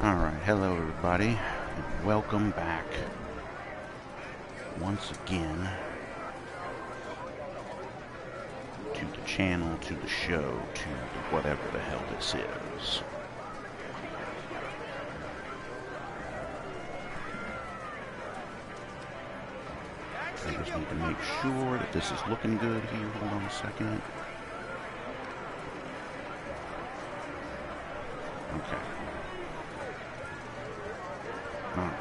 Alright, hello everybody, and welcome back once again to the channel, to the show, to the whatever the hell this is. I just need to make sure that this is looking good here. Hold on a second. Okay. Alright.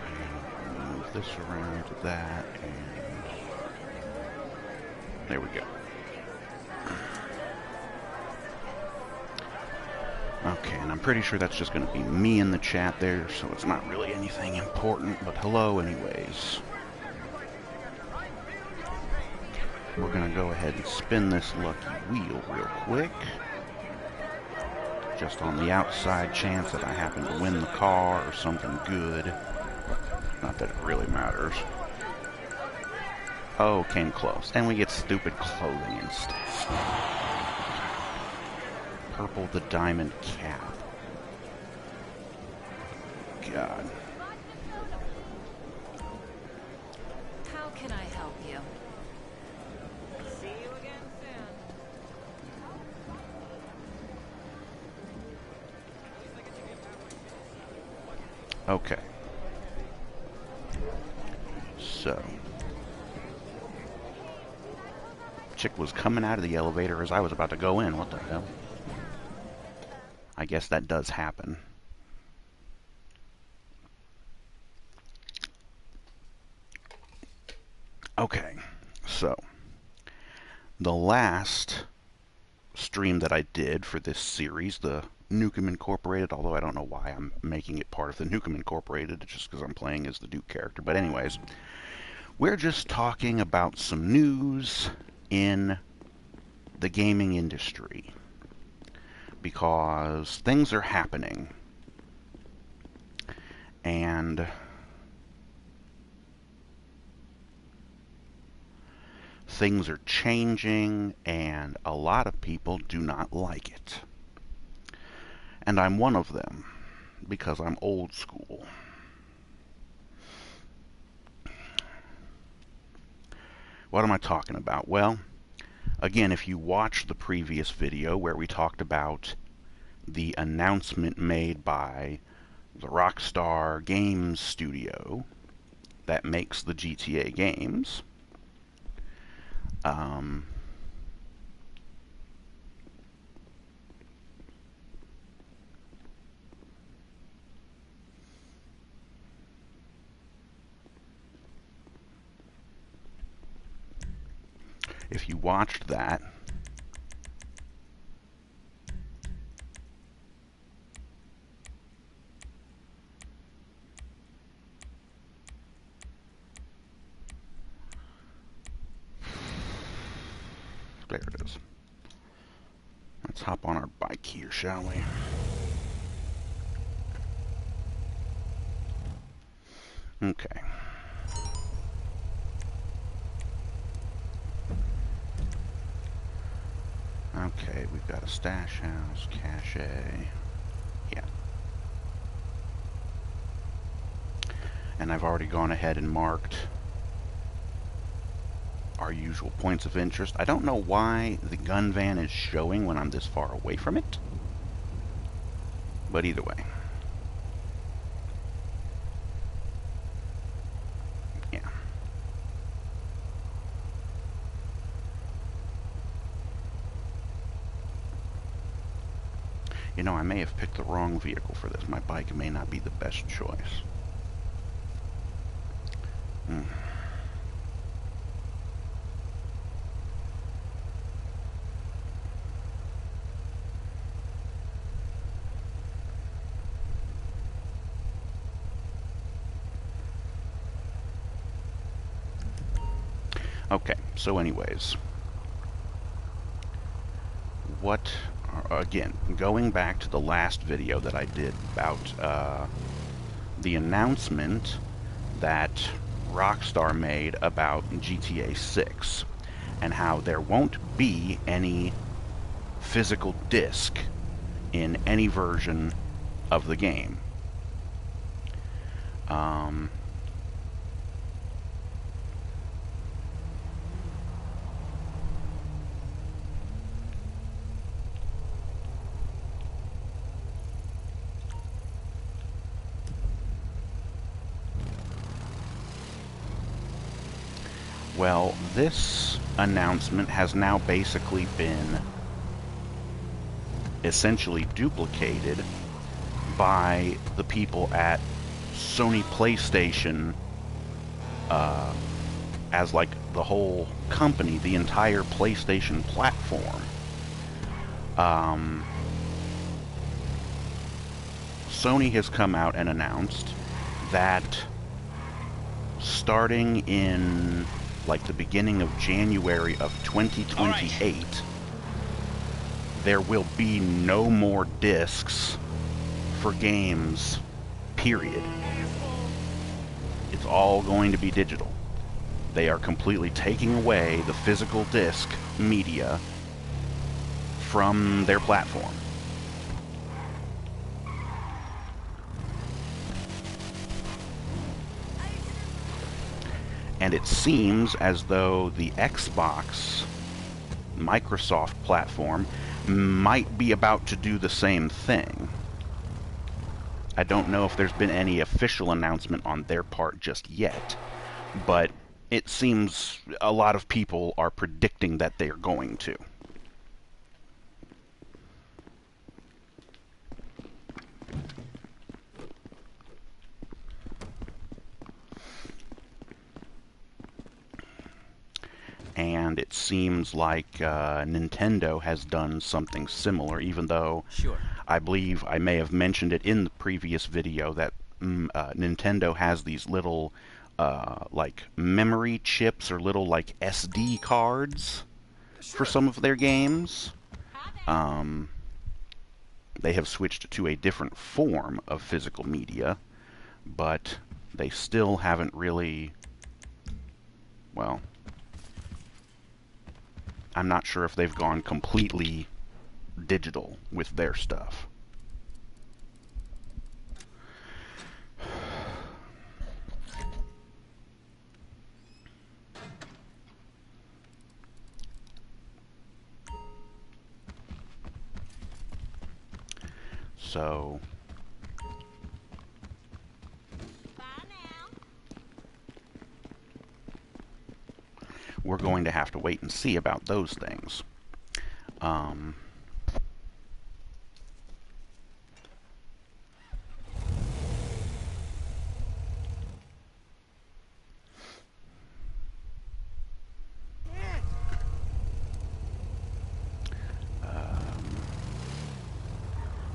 And move this around to that, and there we go. Okay, and I'm pretty sure that's just going to be me in the chat there, so it's not really anything important, but hello anyways. We're going to go ahead and spin this lucky wheel real quick. Just on the outside chance that I happen to win the car or something good. Not that it really matters. Oh, came close. And we get stupid clothing instead. Purple the diamond cap. God. How can I help you? See you again soon. Okay. So. Chick was coming out of the elevator as I was about to go in. What the hell? I guess that does happen. Okay, so the last stream that I did for this series, the Nukem Incorporated, although I don't know why I'm making it part of the Nukem Incorporated, it's just because I'm playing as the Duke character. But anyways, we're just talking about some news in the gaming industry, because things are happening, and things are changing, and a lot of people do not like it. And I'm one of them, because I'm old school. What am I talking about? Well, again, if you watched the previous video where we talked about the announcement made by the Rockstar Games studio that makes the GTA games, if you watched that, there it is. Let's hop on our bike here, shall we? Okay. Okay, we've got a stash house, cache. Yeah. And I've already gone ahead and marked our usual points of interest. I don't know why the gun van is showing when I'm this far away from it, but either way. Yeah. You know, I may have picked the wrong vehicle for this. My bike may not be the best choice. Okay, so anyways, again, going back to the last video that I did about the announcement that Rockstar made about GTA 6 and how there won't be any physical disc in any version of the game. Well, this announcement has now basically been essentially duplicated by the people at Sony PlayStation as like the whole company, the entire PlayStation platform. Sony has come out and announced that starting in like the beginning of January of 2028, there will be no more discs for games, period. It's all going to be digital. They are completely taking away the physical disc media from their platform. And it seems as though the Xbox Microsoft platform might be about to do the same thing. I don't know if there's been any official announcement on their part just yet, but it seems a lot of people are predicting that they're going to. And it seems like Nintendo has done something similar, even though I believe I may have mentioned it in the previous video that Nintendo has these little like memory chips or little like SD cards for some of their games. They have switched to a different form of physical media, but they still haven't really, well, I'm not sure if they've gone completely digital with their stuff. So we're going to have to wait and see about those things.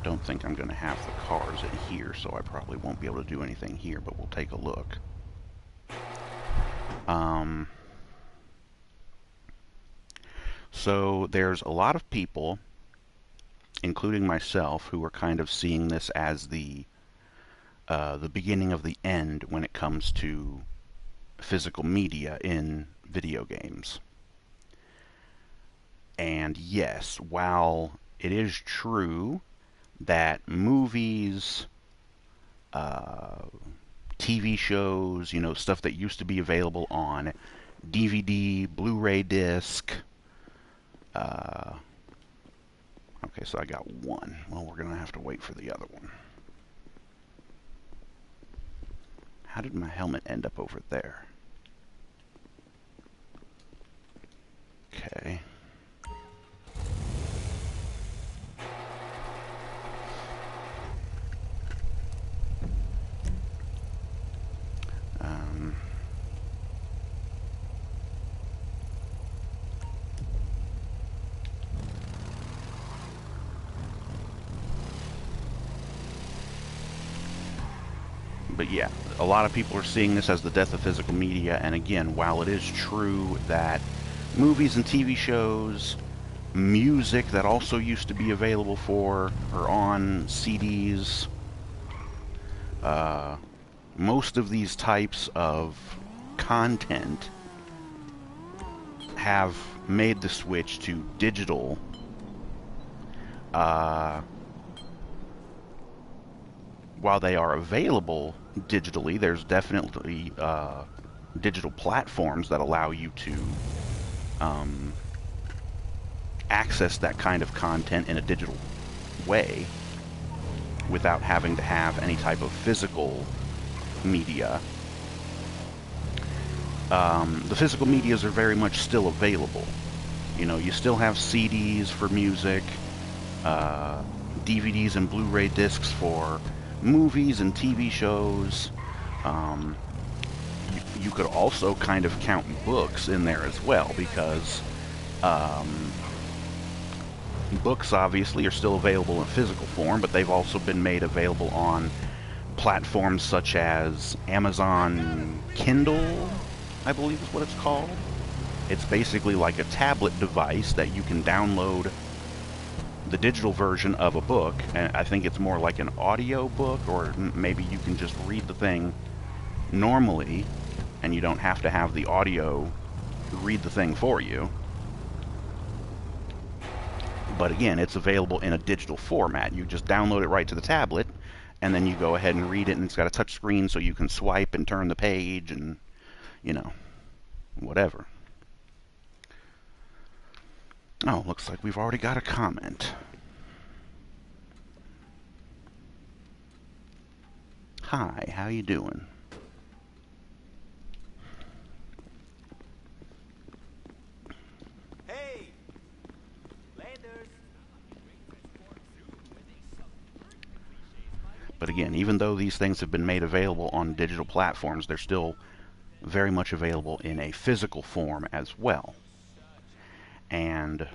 Don't think I'm going to have the cars in here, so I probably won't be able to do anything here, but we'll take a look. So there's a lot of people, including myself, who are kind of seeing this as the beginning of the end when it comes to physical media in video games. And yes, while it is true that movies, TV shows, you know, stuff that used to be available on DVD, Blu-ray disc. Okay, so I got one. Well, we're going to have to wait for the other one. How did my helmet end up over there? Okay. But yeah, a lot of people are seeing this as the death of physical media, and again, while it is true that movies and TV shows, music that also used to be available for or on CDs, most of these types of content have made the switch to digital while they are available digitally, there's definitely digital platforms that allow you to um, access that kind of content in a digital way without having to have any type of physical media. The physical medias are very much still available. You know, you still have CDs for music, DVDs and Blu-ray discs for movies and TV shows. You could also kind of count books in there as well, because books obviously are still available in physical form, but they've also been made available on platforms such as Amazon Kindle, I believe is what it's called. It's basically like a tablet device that you can download the digital version of a book, and I think it's more like an audio book, or maybe you can just read the thing normally and you don't have to have the audio read the thing for you. But again, it's available in a digital format. You just download it right to the tablet, and then you go ahead and read it, and it's got a touch screen so you can swipe and turn the page and, you know, whatever. Oh, looks like we've already got a comment. Hi, how you doing? Hey, Landers. But again, even though these things have been made available on digital platforms, they're still very much available in a physical form as well. And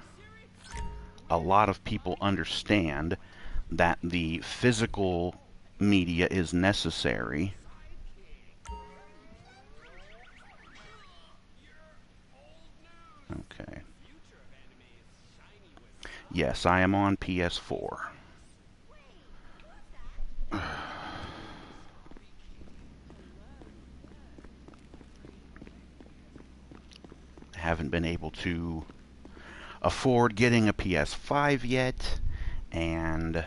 a lot of people understand that the physical media is necessary Okay. Yes, I am on PS4. Haven't been able to afford getting a PS5 yet, and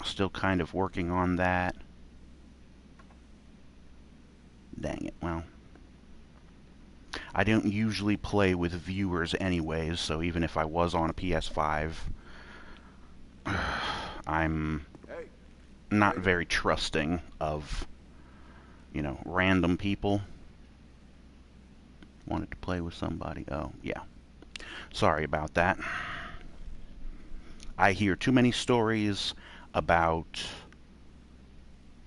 still kind of working on that. Dang it, well. I don't usually play with viewers anyways, so even if I was on a PS5, I'm not very trusting of, you know, random people. Wanted to play with somebody. Oh, yeah. Sorry about that. I hear too many stories about,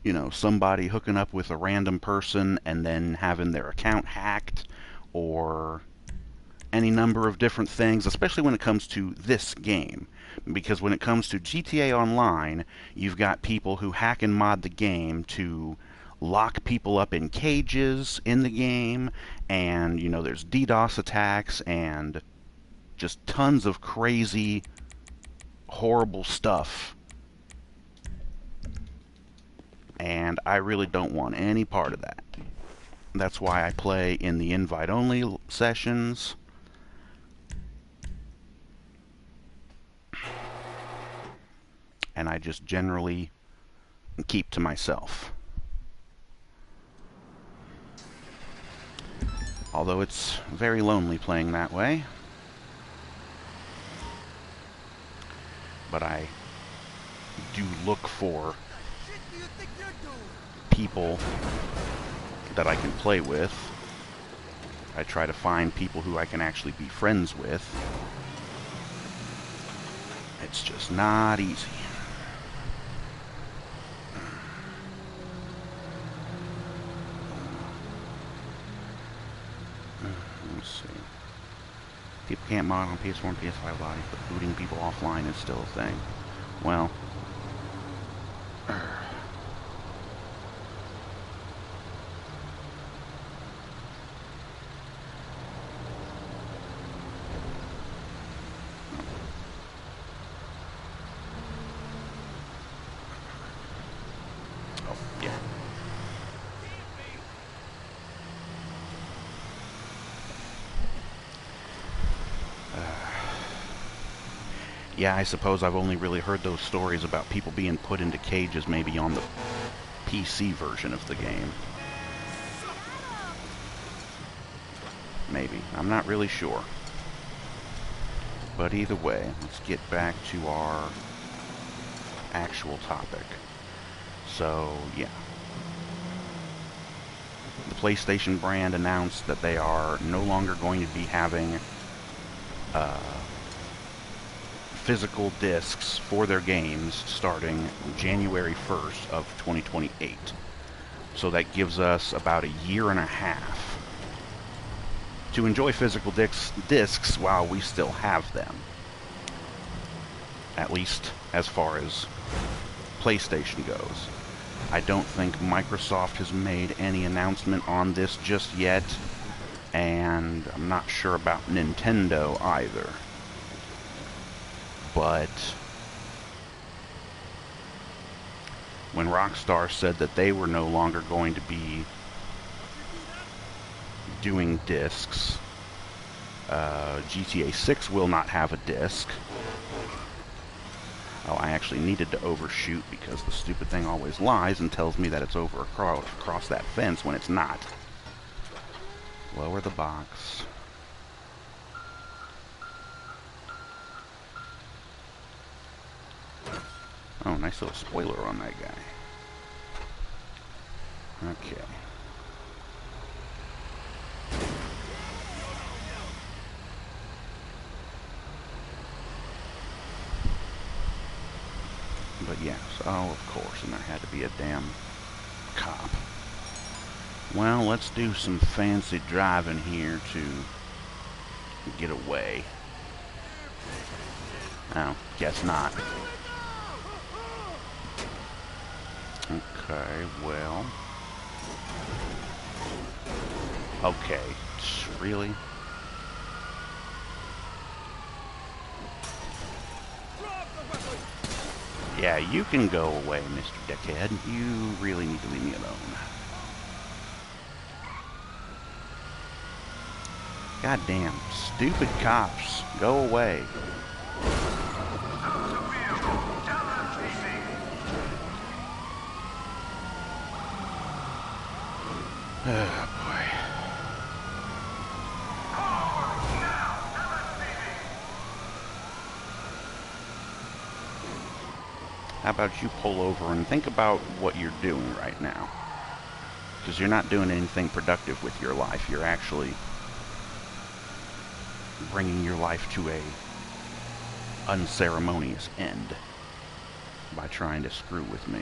you know, somebody hooking up with a random person and then having their account hacked, or any number of different things, especially when it comes to this game. Because when it comes to GTA Online, you've got people who hack and mod the game to lock people up in cages in the game, and, you know, there's DDoS attacks and just tons of crazy, horrible stuff. And I really don't want any part of that. That's why I play in the invite-only sessions. And I just generally keep to myself. Although it's very lonely playing that way. But I do look for people that I can play with. I try to find people who I can actually be friends with. It's just not easy. Let's see. People can't mod on PS4 and PS5 Live, but booting people offline is still a thing. Well, yeah. Yeah, I suppose I've only really heard those stories about people being put into cages maybe on the PC version of the game. Maybe. I'm not really sure. But either way, let's get back to our actual topic. So, yeah. The PlayStation brand announced that they are no longer going to be having physical discs for their games starting January 1st of 2028. So that gives us about a year and a half to enjoy physical discs while we still have them. At least as far as PlayStation goes. I don't think Microsoft has made any announcement on this just yet, and I'm not sure about Nintendo either. But when Rockstar said that they were no longer going to be doing discs, GTA 6 will not have a disc. Oh, I actually needed to overshoot because the stupid thing always lies and tells me that it's over across that fence when it's not. Lower the box. Oh, nice little spoiler on that guy. Okay. But yes, oh, of course, and there had to be a damn cop. Well, let's do some fancy driving here to get away. Oh, guess not. Okay, well. Okay, really? Yeah, you can go away, Mr. Dickhead. You really need to leave me alone. Goddamn, stupid cops. Go away. Oh, boy. How about you pull over and think about what you're doing right now? Because you're not doing anything productive with your life. You're actually bringing your life to a unceremonious end by trying to screw with me.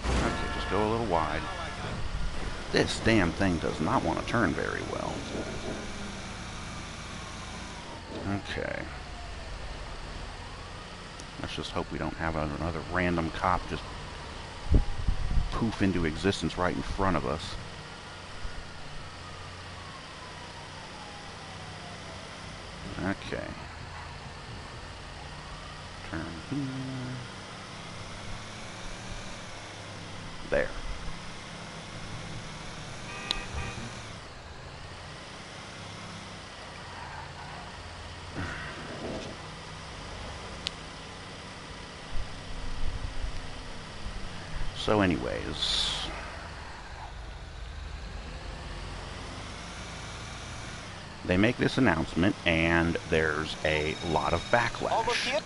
Okay, just go a little wide. This damn thing does not want to turn very well. Okay. Let's just hope we don't have another random cop just poof into existence right in front of us. Okay. Turn here. There. So anyways, they make this announcement and there's a lot of backlash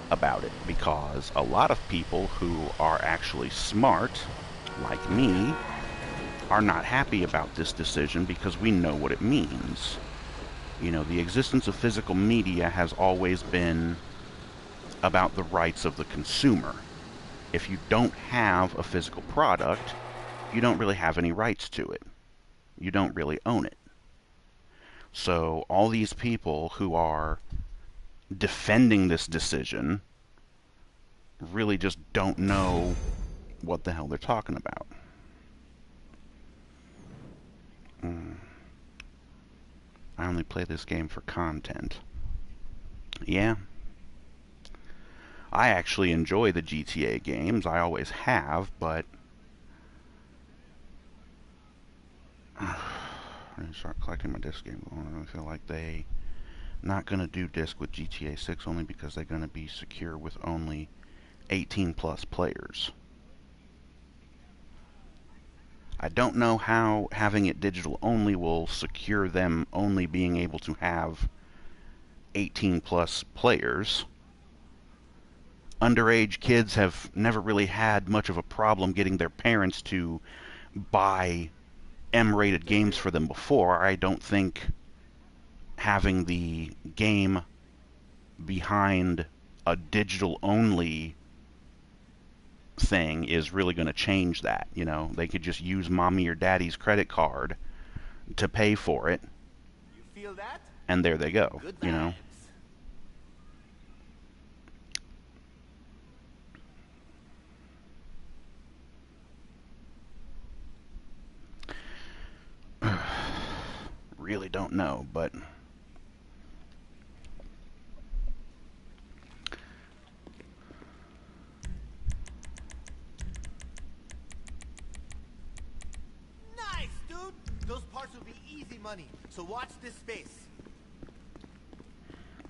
about it because a lot of people who are actually smart, like me, are not happy about this decision because we know what it means. You know, the existence of physical media has always been about the rights of the consumer. If you don't have a physical product, you don't really have any rights to it. You don't really own it. So all these people who are defending this decision really just don't know what the hell they're talking about. I only play this game for content. Yeah. I actually enjoy the GTA games. I always have, but I'm going to start collecting my disc game. I don't feel like they Not going to do disc with GTA 6 only because they're going to be secure with only 18 plus players. I don't know how having it digital only will secure them only being able to have 18 plus players. Underage kids have never really had much of a problem getting their parents to buy M-rated games for them before. I don't think having the game behind a digital only thing is really going to change that. You know, they could just use mommy or daddy's credit card to pay for it, You feel that? and there they go. Good You know, vibes. really don't know, but Nice, dude. Those parts will be easy money. So watch this space.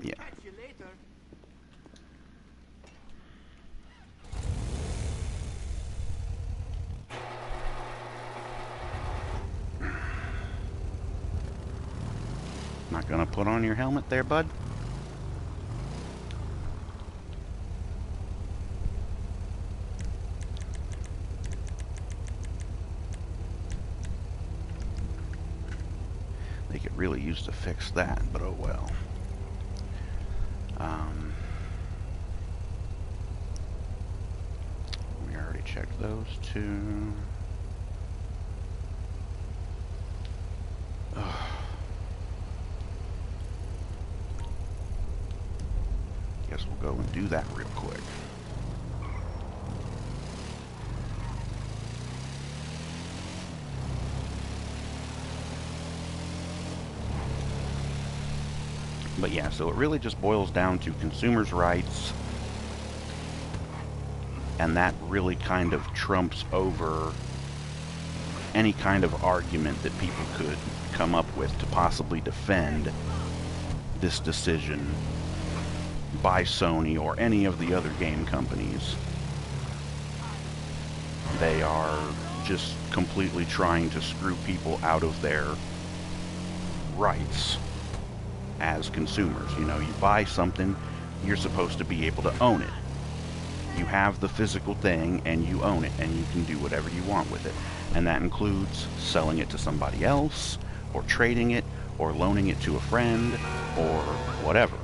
yeah. Catch you later. Not gonna put on your helmet there, bud? They could really use to fix that, but oh well. We already checked those two. Guess we'll go and do that real quick. But yeah, so it really just boils down to consumers' rights, and that really kind of trumps over any kind of argument that people could come up with to possibly defend this decision by Sony or any of the other game companies. They are just completely trying to screw people out of their rights as consumers. You know, you buy something, you're supposed to be able to own it. You have the physical thing and you own it, and you can do whatever you want with it. And that includes selling it to somebody else, or trading it, or loaning it to a friend, or whatever.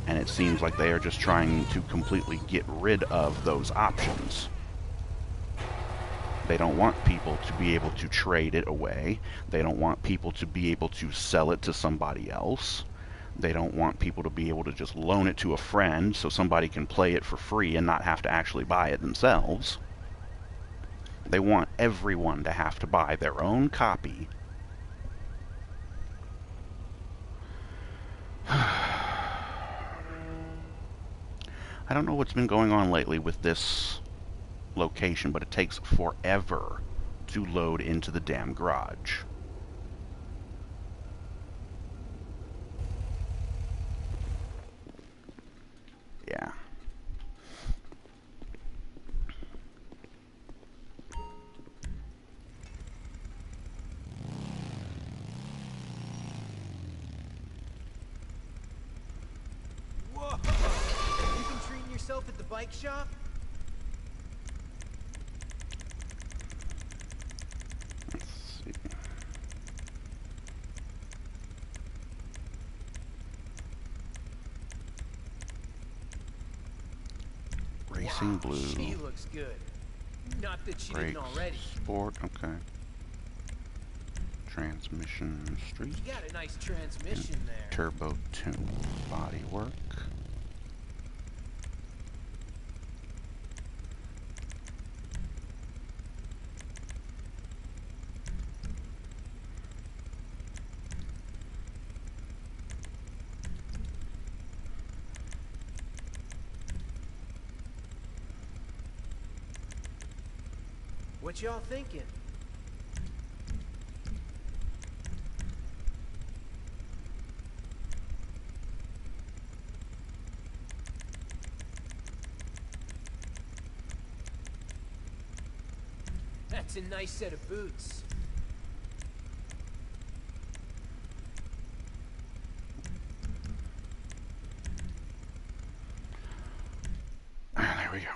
And it seems like they are just trying to completely get rid of those options. They don't want people to be able to trade it away. They don't want people to be able to sell it to somebody else. They don't want people to be able to just loan it to a friend so somebody can play it for free and not have to actually buy it themselves. They want everyone to have to buy their own copy. I don't know what's been going on lately with this location, but it takes forever to load into the damn garage. Yeah. Whoa! You been treating yourself at the bike shop? Let's see. Racing Blue. She looks good. Not that she Brakes, didn't already. Sport, okay. Transmission Street. You got a nice transmission there. Turbo Tune. Body work. What y'all thinking? That's a nice set of boots. There we go.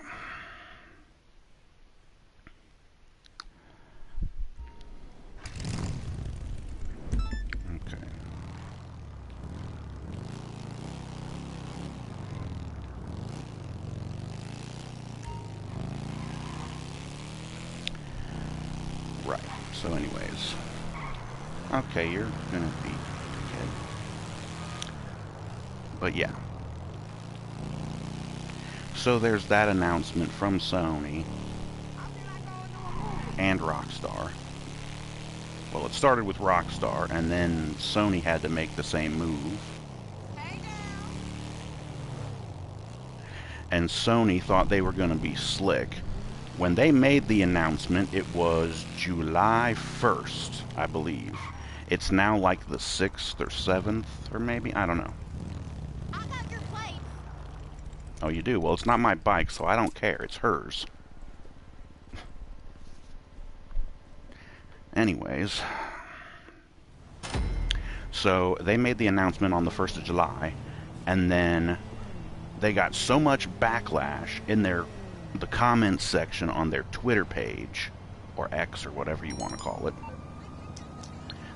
Okay. Right. So anyways. Okay, you're gonna be okay. But yeah. So there's that announcement from Sony and Rockstar. Well, it started with Rockstar, and then Sony had to make the same move. And Sony thought they were going to be slick. When they made the announcement, it was July 1st, I believe. It's now like the 6th or 7th, or maybe? I don't know. I got your plate. Oh, you do? Well, it's not my bike, so I don't care. It's hers. Anyways. So, they made the announcement on the 1st of July, and then they got so much backlash in the comments section on their Twitter page, or X, or whatever you want to call it.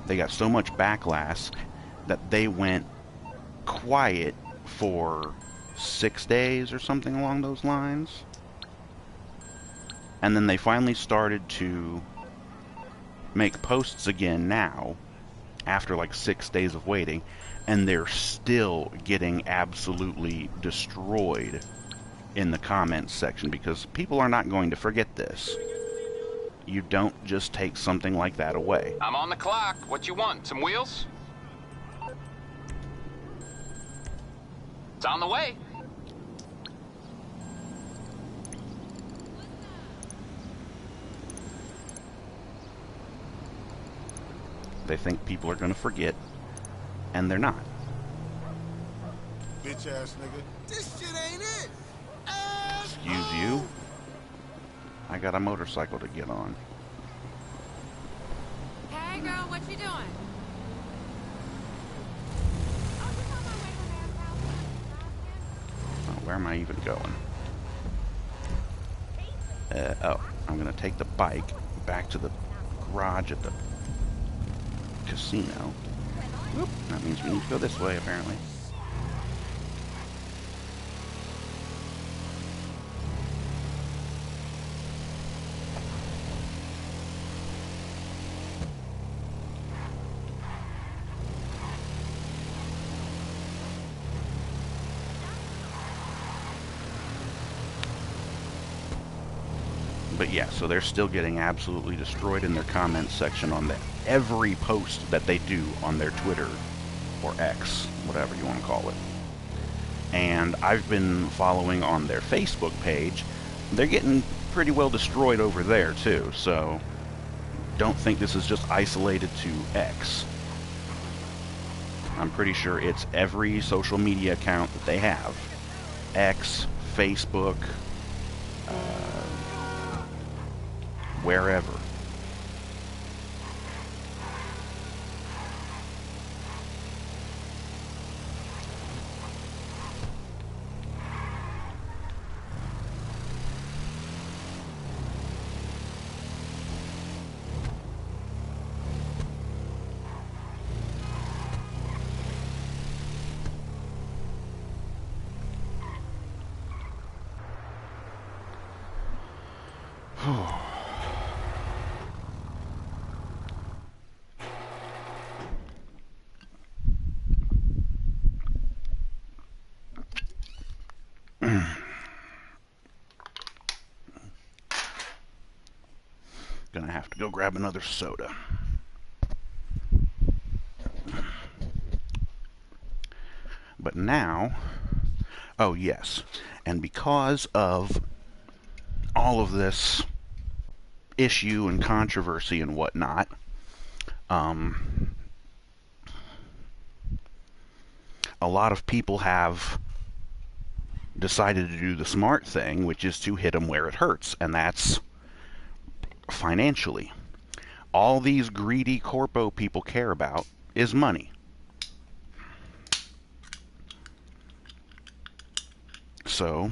They got so much backlash that they went quiet for 6 days or something along those lines. And then they finally started to make posts again now, after like 6 days of waiting, and they're still getting absolutely destroyed in the comments section, because people are not going to forget this. You don't just take something like that away. I'm on the clock. What you want? Some wheels? It's on the way. They think people are going to forget, and they're not. Bitch ass nigga. This shit ain't it. Excuse you? I got a motorcycle to get on. Hey, girl, what you doing? Oh, where am I even going? Oh, I'm going to take the bike back to the garage at the casino. Whoop, that means we need to go this way, apparently. But yeah, so they're still getting absolutely destroyed in their comments section on every post that they do on their Twitter or X, whatever you want to call it. And I've been following on their Facebook page. They're getting pretty well destroyed over there too, so don't think this is just isolated to X. I'm pretty sure it's every social media account that they have. X, Facebook, wherever. Gonna have to go grab another soda. But now, oh yes, and because of all of this issue and controversy and whatnot, a lot of people have decided to do the smart thing, which is to hit them where it hurts, and that's financially. All these greedy corpo people care about is money. So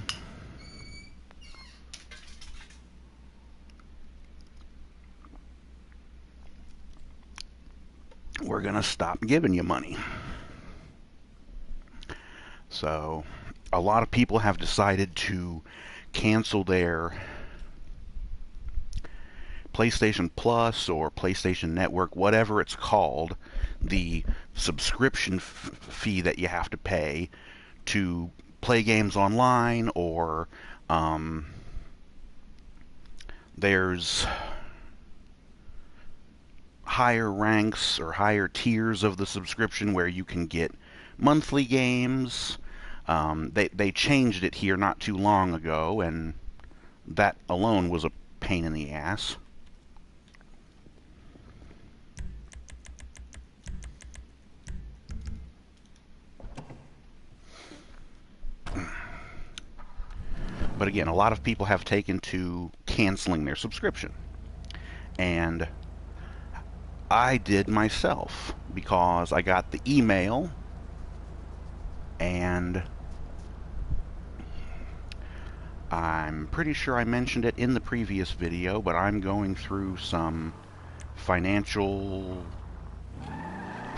we're going to stop giving you money. So a lot of people have decided to cancel their PlayStation Plus or PlayStation Network, whatever it's called, the subscription fee that you have to pay to play games online, or there's higher ranks or higher tiers of the subscription where you can get monthly games. They changed it here not too long ago, and that alone was a pain in the ass. But again, a lot of people have taken to canceling their subscription. And I did myself, because I got the email, and I'm pretty sure I mentioned it in the previous video, but I'm going through some financial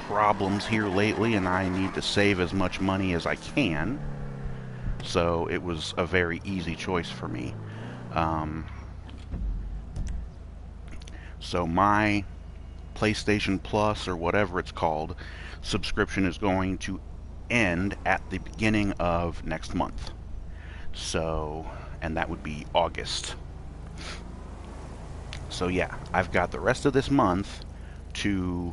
problems here lately, and I need to save as much money as I can. So it was a very easy choice for me. So my PlayStation Plus, or whatever it's called, subscription is going to end at the beginning of next month. So, and that would be August. So yeah, I've got the rest of this month to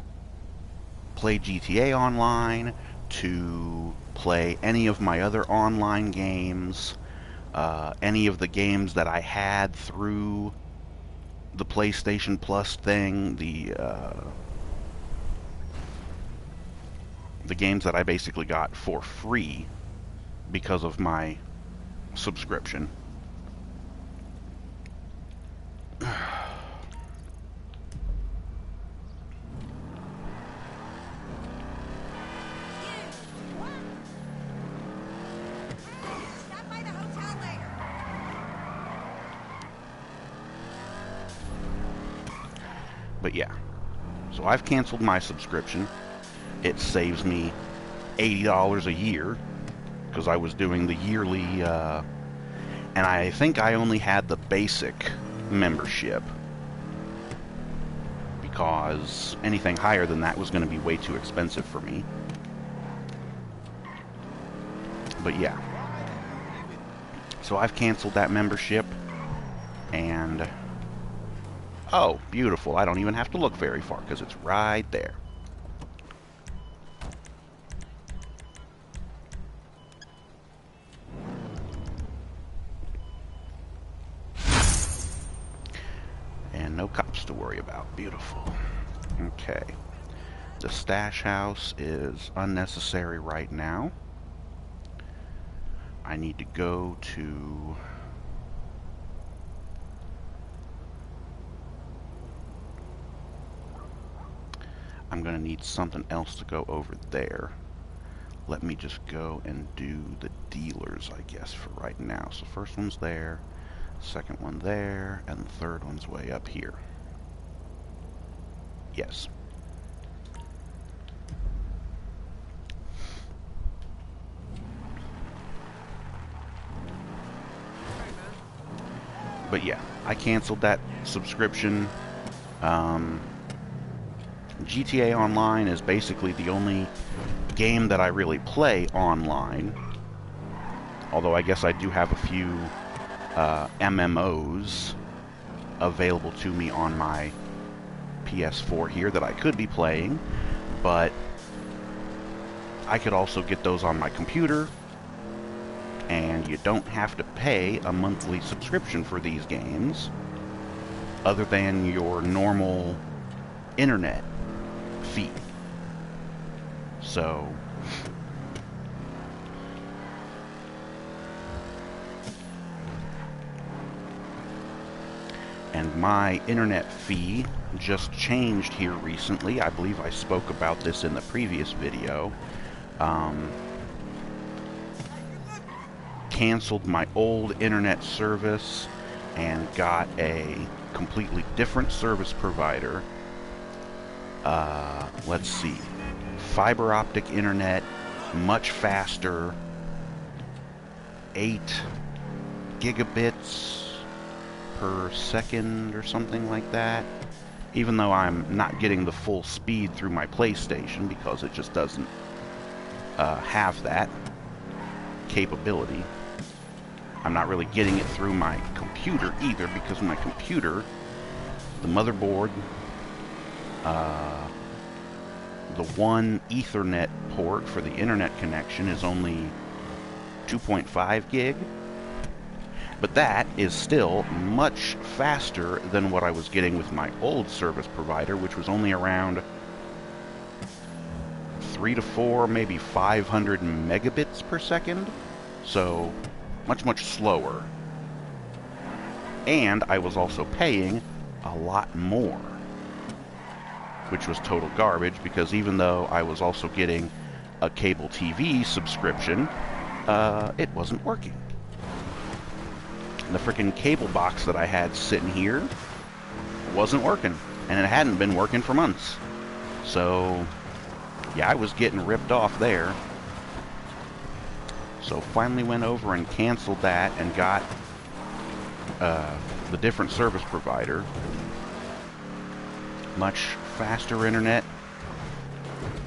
play GTA Online, to play any of my other online games, any of the games that I had through the PlayStation Plus thing, the games that I basically got for free because of my subscription. Stop by the hotel later. But yeah, so I've canceled my subscription. It saves me $80 a year, because I was doing the yearly, and I think I only had the basic membership, because anything higher than that was going to be way too expensive for me. But yeah, so I've canceled that membership, and oh, beautiful. I don't even have to look very far, because it's right there. And no cops to worry about. Beautiful. Okay. The stash house is unnecessary right now. I need to go to... I'm going to need something else to go over there. Let me just go and do the dealers, I guess, for right now. So first one's there, second one there, and the third one's way up here. Yes. But yeah, I canceled that subscription. GTA Online is basically the only game that I really play online. Although I guess I do have a few MMOs available to me on my PS4 here that I could be playing, but I could also get those on my computer, and you don't have to pay a monthly subscription for these games other than your normal internet fee. So And my internet fee just changed here recently. I believe I spoke about this in the previous video. Canceled my old internet service and got a completely different service provider. Let's see. Fiber optic internet, much faster, 8 gigabits per second or something like that. Even though I'm not getting the full speed through my PlayStation because it just doesn't have that capability. I'm not really getting it through my computer either because my computer, the motherboard, the one Ethernet port for the internet connection is only 2.5 gig. But that is still much faster than what I was getting with my old service provider, which was only around 3 to 4, maybe 500 megabits per second. So, much slower. And I was also paying a lot more, which was total garbage, because even though I was also getting a cable TV subscription, it wasn't working. The frickin' cable box that I had sitting here wasn't working, and it hadn't been working for months. So, yeah, I was getting ripped off there. So finally went over and canceled that and got the different service provider. Much faster internet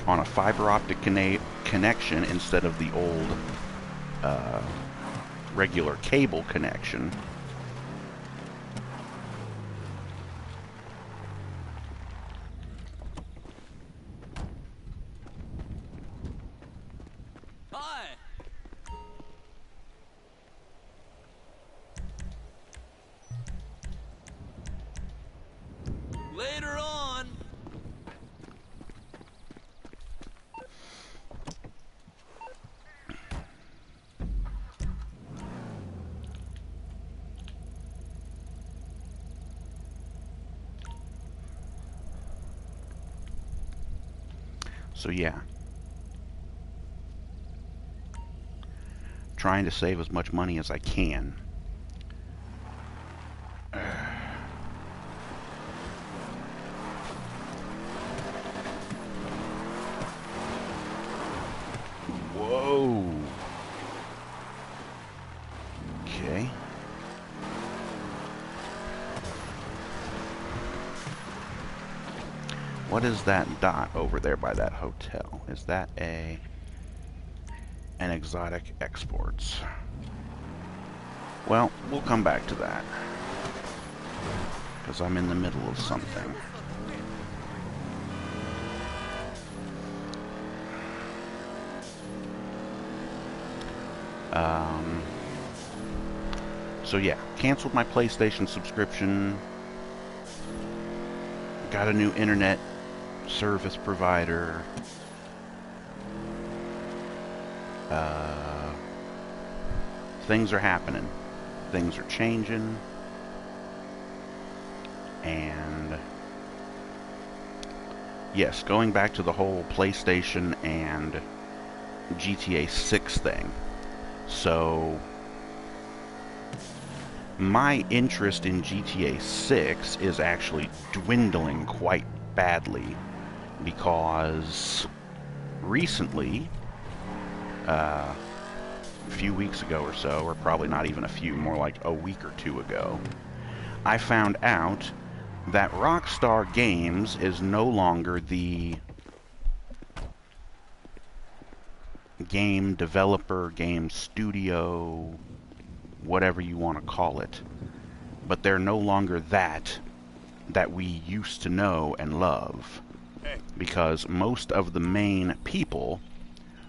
on a fiber optic connection instead of the old regular cable connection. Hi. Later on. So yeah, trying to save as much money as I can. Whoa. Okay. What is that dot over there by that hotel? Is that an exotic exports? Well, we'll come back to that, because I'm in the middle of something. So yeah, canceled my PlayStation subscription, got a new internet service provider, things are happening, things are changing, and yes, going back to the whole PlayStation and GTA 6 thing. So my interest in GTA 6 is actually dwindling quite badly, because recently, a few weeks ago or so, or probably not even a few, more like a week or two ago, I found out that Rockstar Games is no longer the game developer, game studio, whatever you want to call it. But they're no longer that we used to know and love. Because most of the main people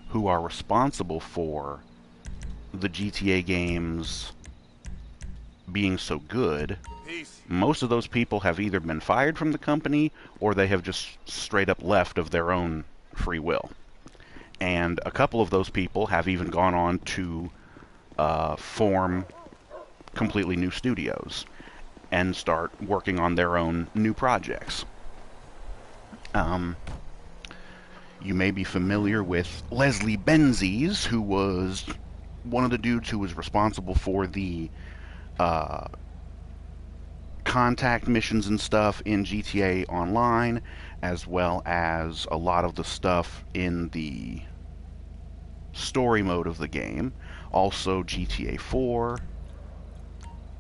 who are responsible for the GTA games being so good, most of those people have either been fired from the company or they have just straight up left of their own free will. And a couple of those people have even gone on to form completely new studios. and start working on their own new projects. You may be familiar with Leslie Benzies, who was one of the dudes who was responsible for the contact missions and stuff in GTA Online, as well as a lot of the stuff in the story mode of the game. Also GTA 4,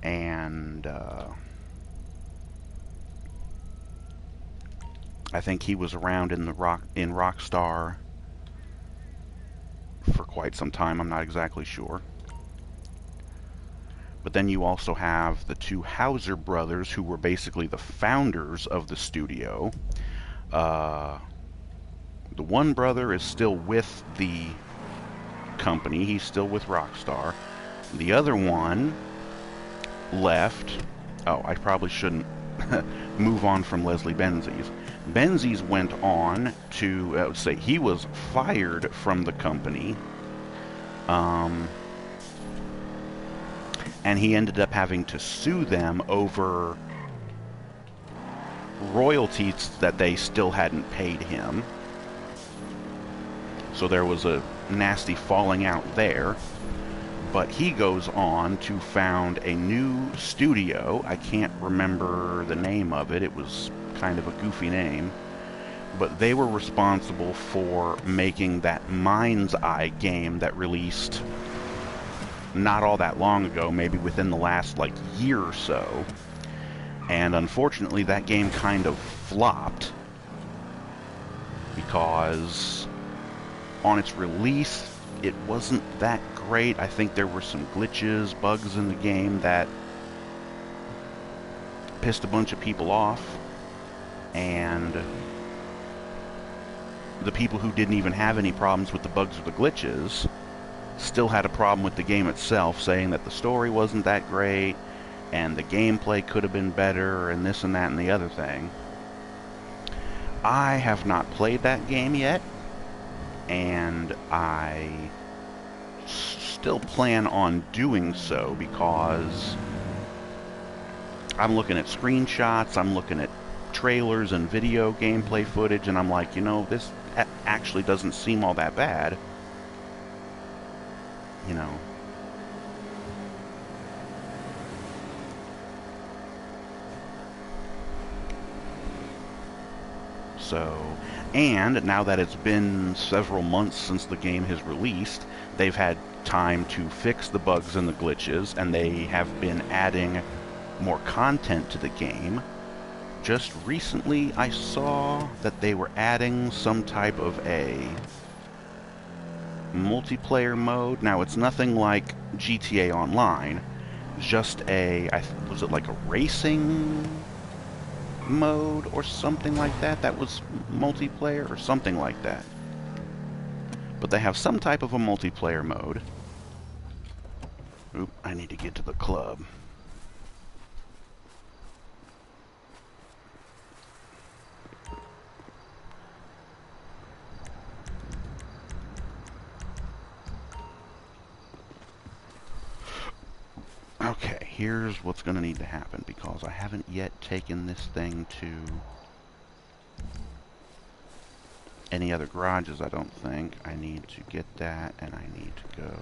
and I think he was around in Rockstar for quite some time. I'm not exactly sure. But then you also have the two Hauser brothers, who were basically the founders of the studio. The one brother is still with the company. He's still with Rockstar. The other one left. Oh, I probably shouldn't move on from Leslie Benzies. Benzies went on to, say, he was fired from the company. And he ended up having to sue them over royalties that they still hadn't paid him. So there was a nasty falling out there. But he goes on to found a new studio. I can't remember the name of it. It was kind of a goofy name. But they were responsible for making that Mind's Eye game that released not all that long ago, maybe within the last like year or so. And unfortunately that game kind of flopped because on its release it wasn't that great. I think there were some glitches, bugs in the game that pissed a bunch of people off, and the people who didn't even have any problems with the bugs or the glitches still had a problem with the game itself, saying that the story wasn't that great and the gameplay could have been better and this and that and the other thing. I have not played that game yet, and I still plan on doing so because I'm looking at screenshots, I'm looking at trailers and video gameplay footage, and I'm like, you know, this actually doesn't seem all that bad. You know. So, and now that it's been several months since the game has released, they've had time to fix the bugs and the glitches, and they have been adding more content to the game. Just recently I saw that they were adding some type of a multiplayer mode. Now it's nothing like GTA Online, just a, was it like a racing mode or something like that? That was multiplayer or something like that. But they have some type of a multiplayer mode. Oop, I need to get to the club. Okay, here's what's going to need to happen, because I haven't yet taken this thing to any other garages, I don't think. I need to get that, and I need to go.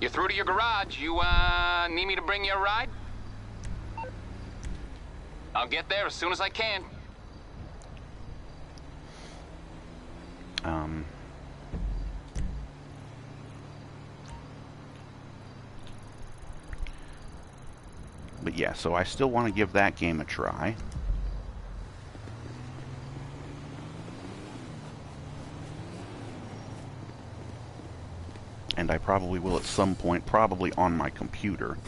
You're through to your garage. You, need me to bring you a ride? I'll get there as soon as I can. But yeah, so I still want to give that game a try. And I probably will at some point, probably on my computer.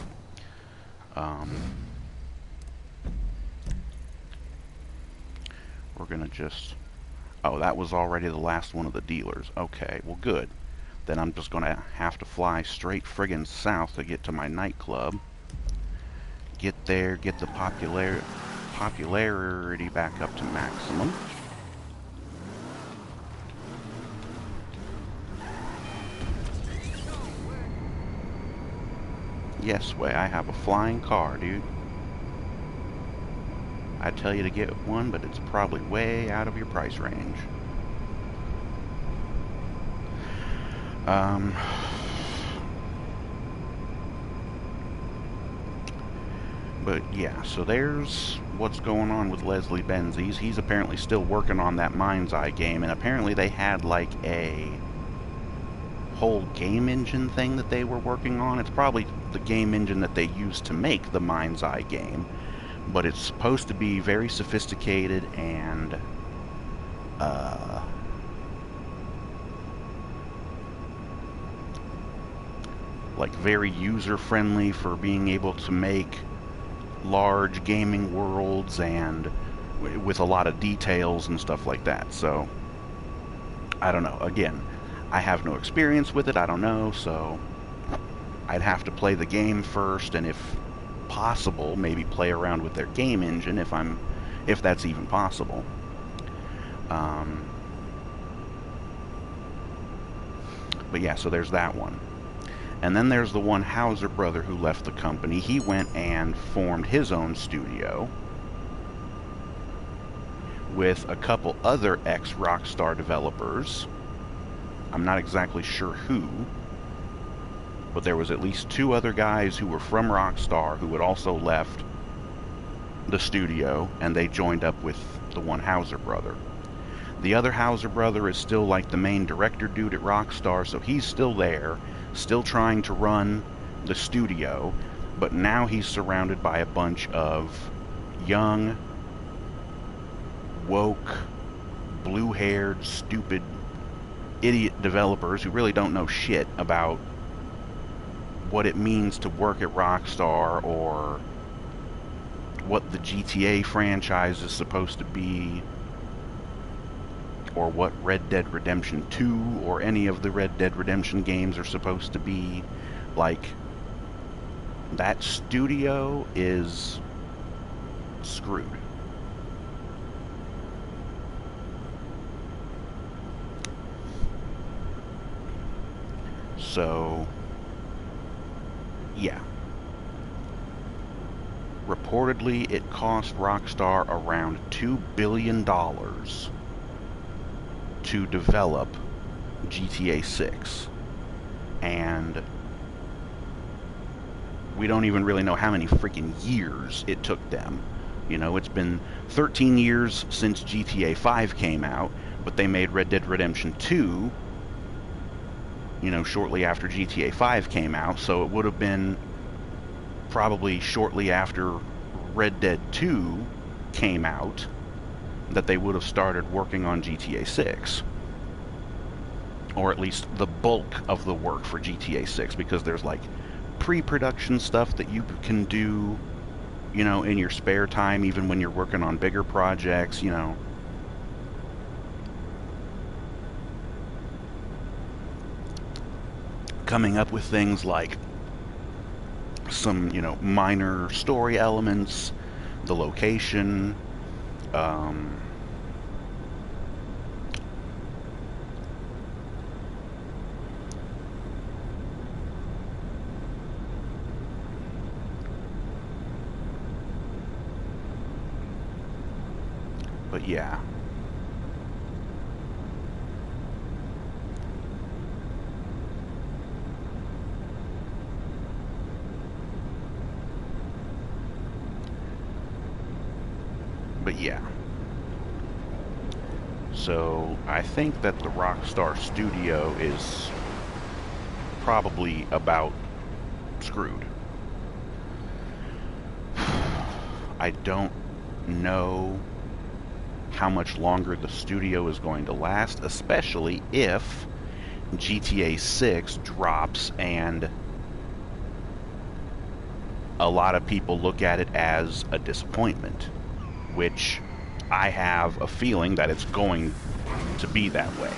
We're gonna just... Oh, that was already the last one of the dealers. Okay, well good. Then I'm just gonna have to fly straight friggin' south to get to my nightclub. Get there, get the popularity back up to maximum. Yes, way, I have a flying car, dude. I'd tell you to get one, but it's probably way out of your price range. But yeah, so there's what's going on with Leslie Benzies. He's apparently still working on that Mind's Eye game, and apparently they had like a whole game engine thing that they were working on. It's probably the game engine that they used to make the Mind's Eye game, but it's supposed to be very sophisticated and like very user-friendly for being able to make large gaming worlds and with a lot of details and stuff like that. So I don't know. Again, I have no experience with it. I don't know, so I'd have to play the game first, and if possible, maybe play around with their game engine if that's even possible. But yeah, so there's that one. And then there's the one Hauser brother who left the company. He went and formed his own studio with a couple other ex-Rockstar developers. I'm not exactly sure who, but there was at least two other guys who were from Rockstar who had also left the studio, and they joined up with the one Hauser brother. The other Hauser brother is still like the main director dude at Rockstar, so he's still there, still trying to run the studio, but now he's surrounded by a bunch of young, woke, blue-haired, stupid, idiot developers who really don't know shit about what it means to work at Rockstar or what the GTA franchise is supposed to be, or what Red Dead Redemption 2 or any of the Red Dead Redemption games are supposed to be. Like, that studio is screwed. So, yeah. Reportedly, it cost Rockstar around $2 billion to develop GTA 6. And we don't even really know how many freaking years it took them. You know, it's been 13 years since GTA 5 came out, but they made Red Dead Redemption 2, you know, shortly after GTA 5 came out, so it would have been probably shortly after Red Dead 2 came out that they would have started working on GTA 6. Or at least the bulk of the work for GTA 6, because there's like pre-production stuff that you can do, you know, in your spare time, even when you're working on bigger projects, you know. Coming up with things like some, you know, minor story elements, the location, but yeah. But yeah. So I think that the Rockstar studio is probably about screwed. I don't know how much longer the studio is going to last, especially if GTA 6 drops and a lot of people look at it as a disappointment, which I have a feeling that it's going to be that way.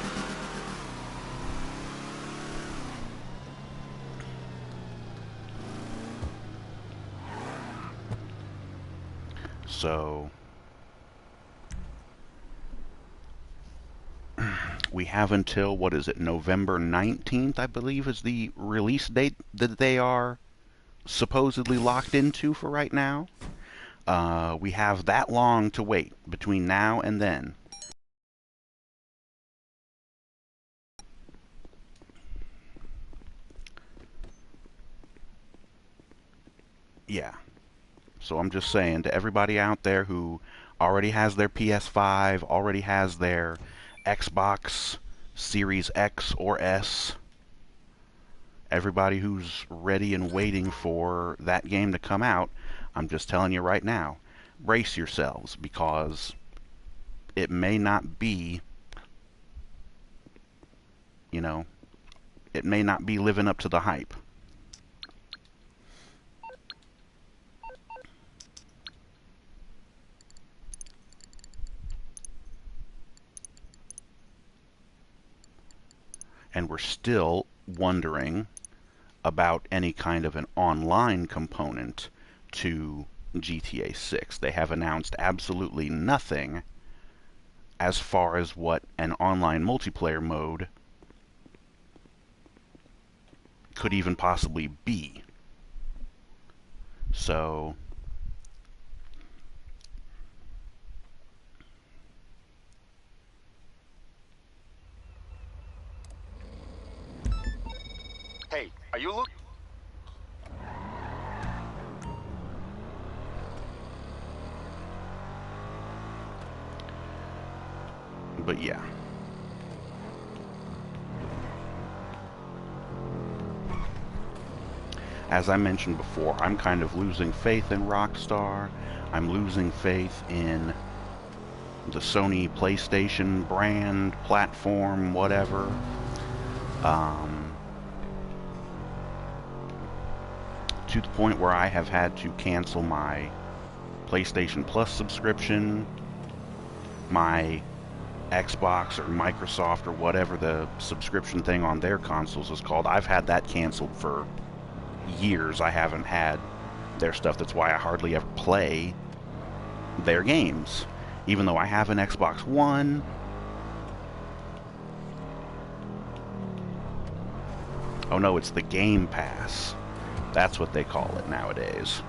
So we have until, what is it, November 19th, I believe, is the release date that they are supposedly locked into for right now. We have that long to wait between now and then. Yeah. So I'm just saying to everybody out there who already has their PS5, already has their Xbox Series X or S, everybody who's ready and waiting for that game to come out, I'm just telling you right now, brace yourselves, because it may not be, you know, it may not be living up to the hype. And we're still wondering about any kind of an online component to GTA 6. They have announced absolutely nothing as far as what an online multiplayer mode could even possibly be. So Hey, are you look? but yeah. As I mentioned before, I'm kind of losing faith in Rockstar. I'm losing faith in the Sony PlayStation brand, platform, whatever. To the point where I have had to cancel my PlayStation Plus subscription, my Xbox or Microsoft or whatever the subscription thing on their consoles is called. I've had that canceled for years. I haven't had their stuff. That's why I hardly ever play their games. Even though I have an Xbox One. Oh no, it's the Game Pass. That's what they call it nowadays.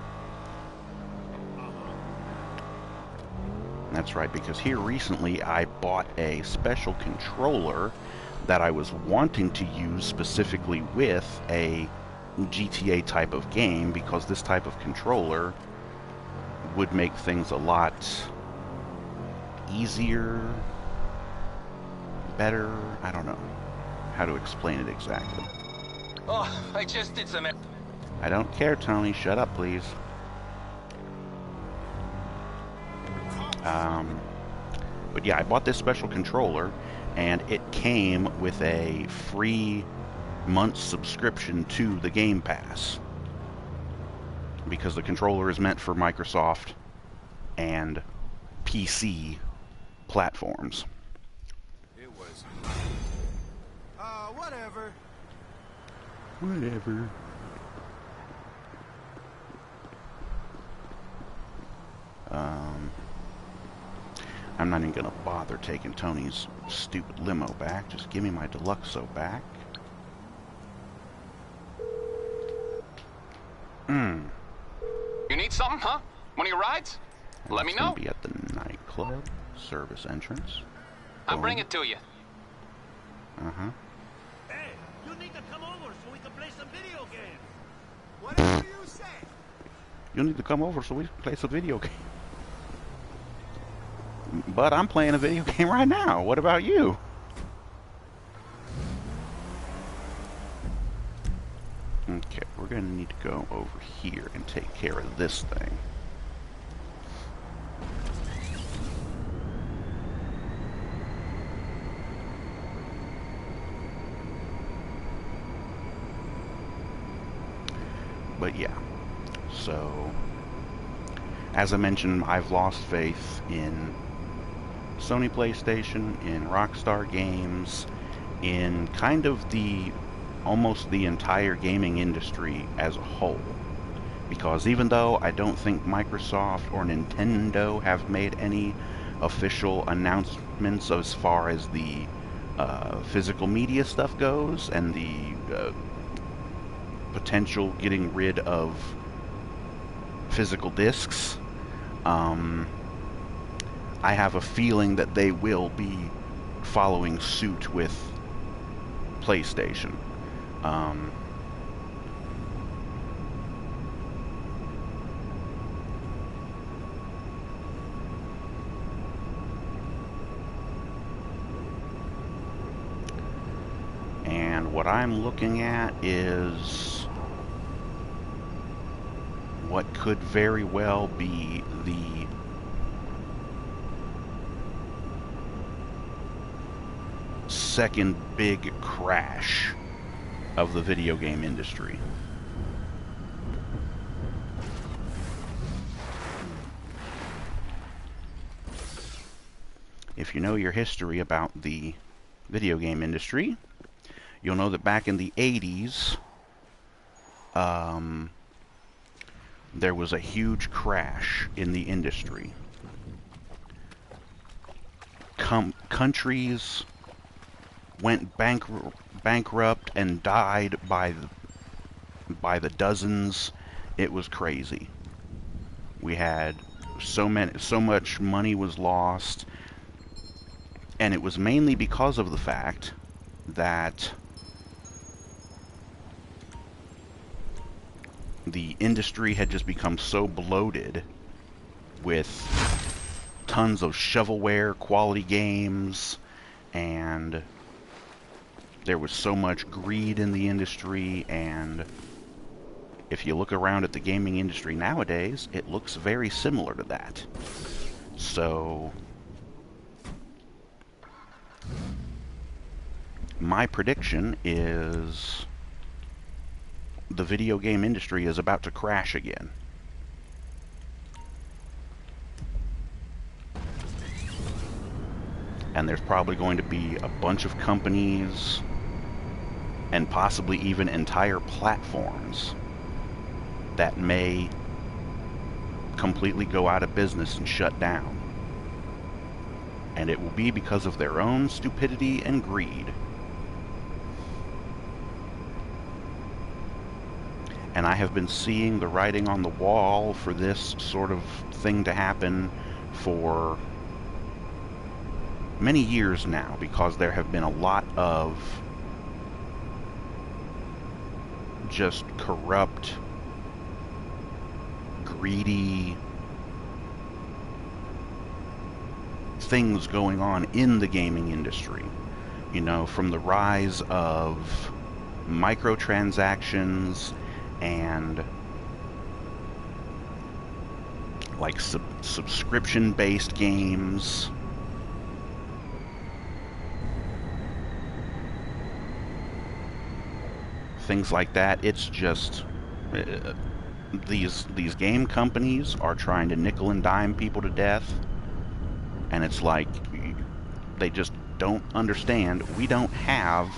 That's right, because here recently I bought a special controller that I was wanting to use specifically with a GTA type of game, because this type of controller would make things a lot easier, better. I don't know how to explain it exactly. Oh, I just did some. I don't care, Tony. Shut up, please. But yeah, I bought this special controller, and it came with a free month subscription to the Game Pass, because the controller is meant for Microsoft and PC platforms. It was. Whatever. Whatever. I'm not even gonna bother taking Tony's stupid limo back. Just give me my Deluxo back. You need something, huh? One of your rides? And Let me it's gonna know. be at the nightclub service entrance. I'll Boom. bring it to you. Uh-huh. Hey, you need to come over so we can play some video games. Whatever you say. You'll need to come over so we can play some video game. But I'm playing a video game right now. What about you? Okay, we're gonna need to go over here and take care of this thing. But yeah, so as I mentioned, I've lost faith in Sony PlayStation, in Rockstar Games, in kind of the almost the entire gaming industry as a whole. Because even though I don't think Microsoft or Nintendo have made any official announcements as far as the physical media stuff goes, and the potential getting rid of physical discs. I have a feeling that they will be following suit with PlayStation. And what I'm looking at is what could very well be the second big crash of the video game industry. If you know your history about the video game industry, you'll know that back in the 80s, there was a huge crash in the industry. Countries went bankrupt and died by the dozens. It was crazy. We had so much money was lost, and it was mainly because of the fact that the industry had just become so bloated with tons of shovelware quality games, and there was so much greed in the industry. And if you look around at the gaming industry nowadays, it looks very similar to that. So my prediction is the video game industry is about to crash again. And there's probably going to be a bunch of companies and possibly even entire platforms that may completely go out of business and shut down. And it will be because of their own stupidity and greed. And I have been seeing the writing on the wall for this sort of thing to happen for many years now, because there have been a lot of just corrupt, greedy things going on in the gaming industry. You know, from the rise of microtransactions and like subscription-based games, things like that. It's just these game companies are trying to nickel and dime people to death, and it's like they just don't understand. We don't have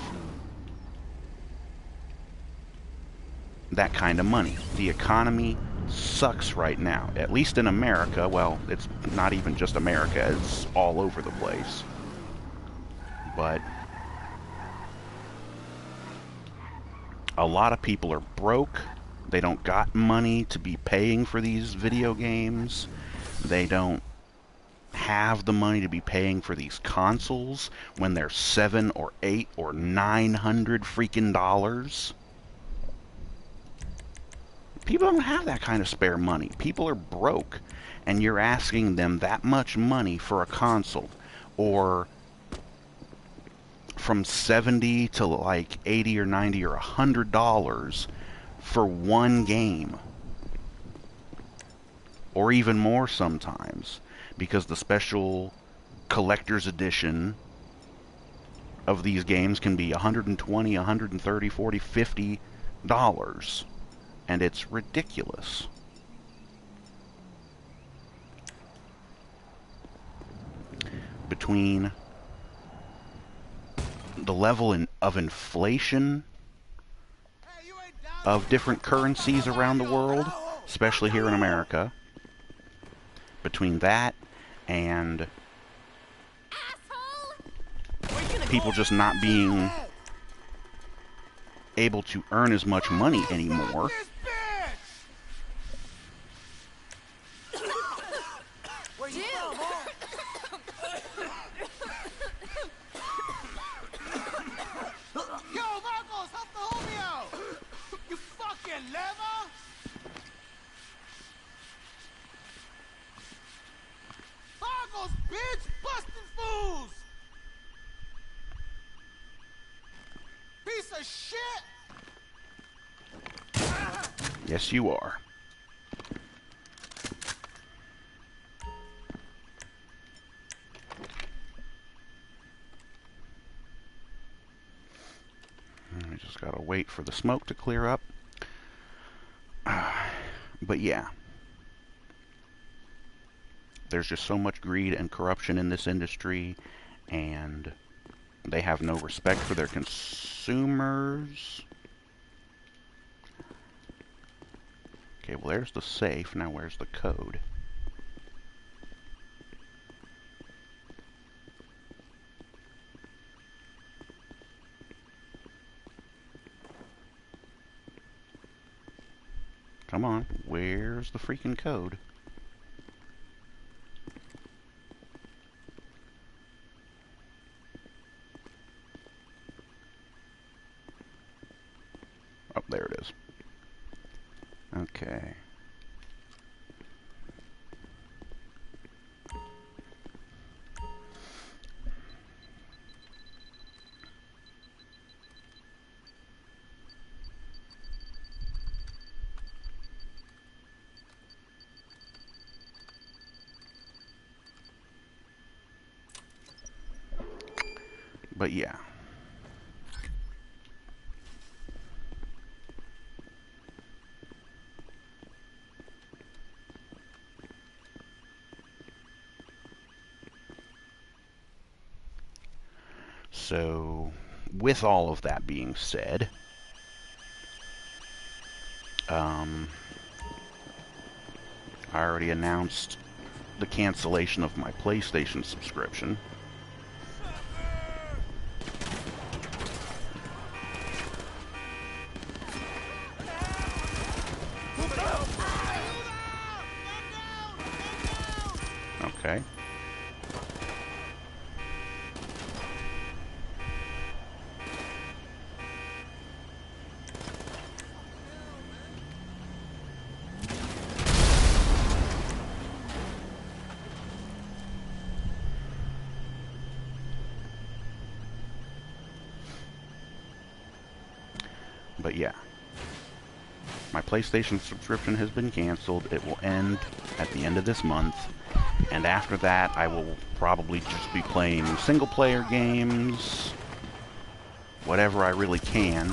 that kind of money. The economy sucks right now, at least in America. Well, it's not even just America, it's all over the place. But a lot of people are broke. They don't got money to be paying for these video games. They don't have the money to be paying for these consoles when they're $700 or $800 or $900 freaking dollars. People don't have that kind of spare money. People are broke, and you're asking them that much money for a console, or from $70 to like $80 or $90 or $100 for one game, or even more sometimes, because the special collector's edition of these games can be $120, $130, $40, $50, and it's ridiculous. Between the level of inflation of different currencies around the world, especially here in America, between that and people just not being able to earn as much money anymore. This bitch! Where you from, huh? Yo, Marcos, help the homie out! You fucking lever! Marcos, bitch! Busting fools! Piece of shit! Yes, you are. We just gotta wait for the smoke to clear up. But yeah. There's just so much greed and corruption in this industry, and they have no respect for their consumers. Okay, well there's the safe. Now where's the code? Come on, where's the freaking code? Oh, there it is. Okay. But yeah. So, with all of that being said, I already announced the cancellation of my PlayStation subscription. Okay. But yeah, my PlayStation subscription has been canceled. It will end at the end of this month, and after that I will probably just be playing single-player games, whatever I really can.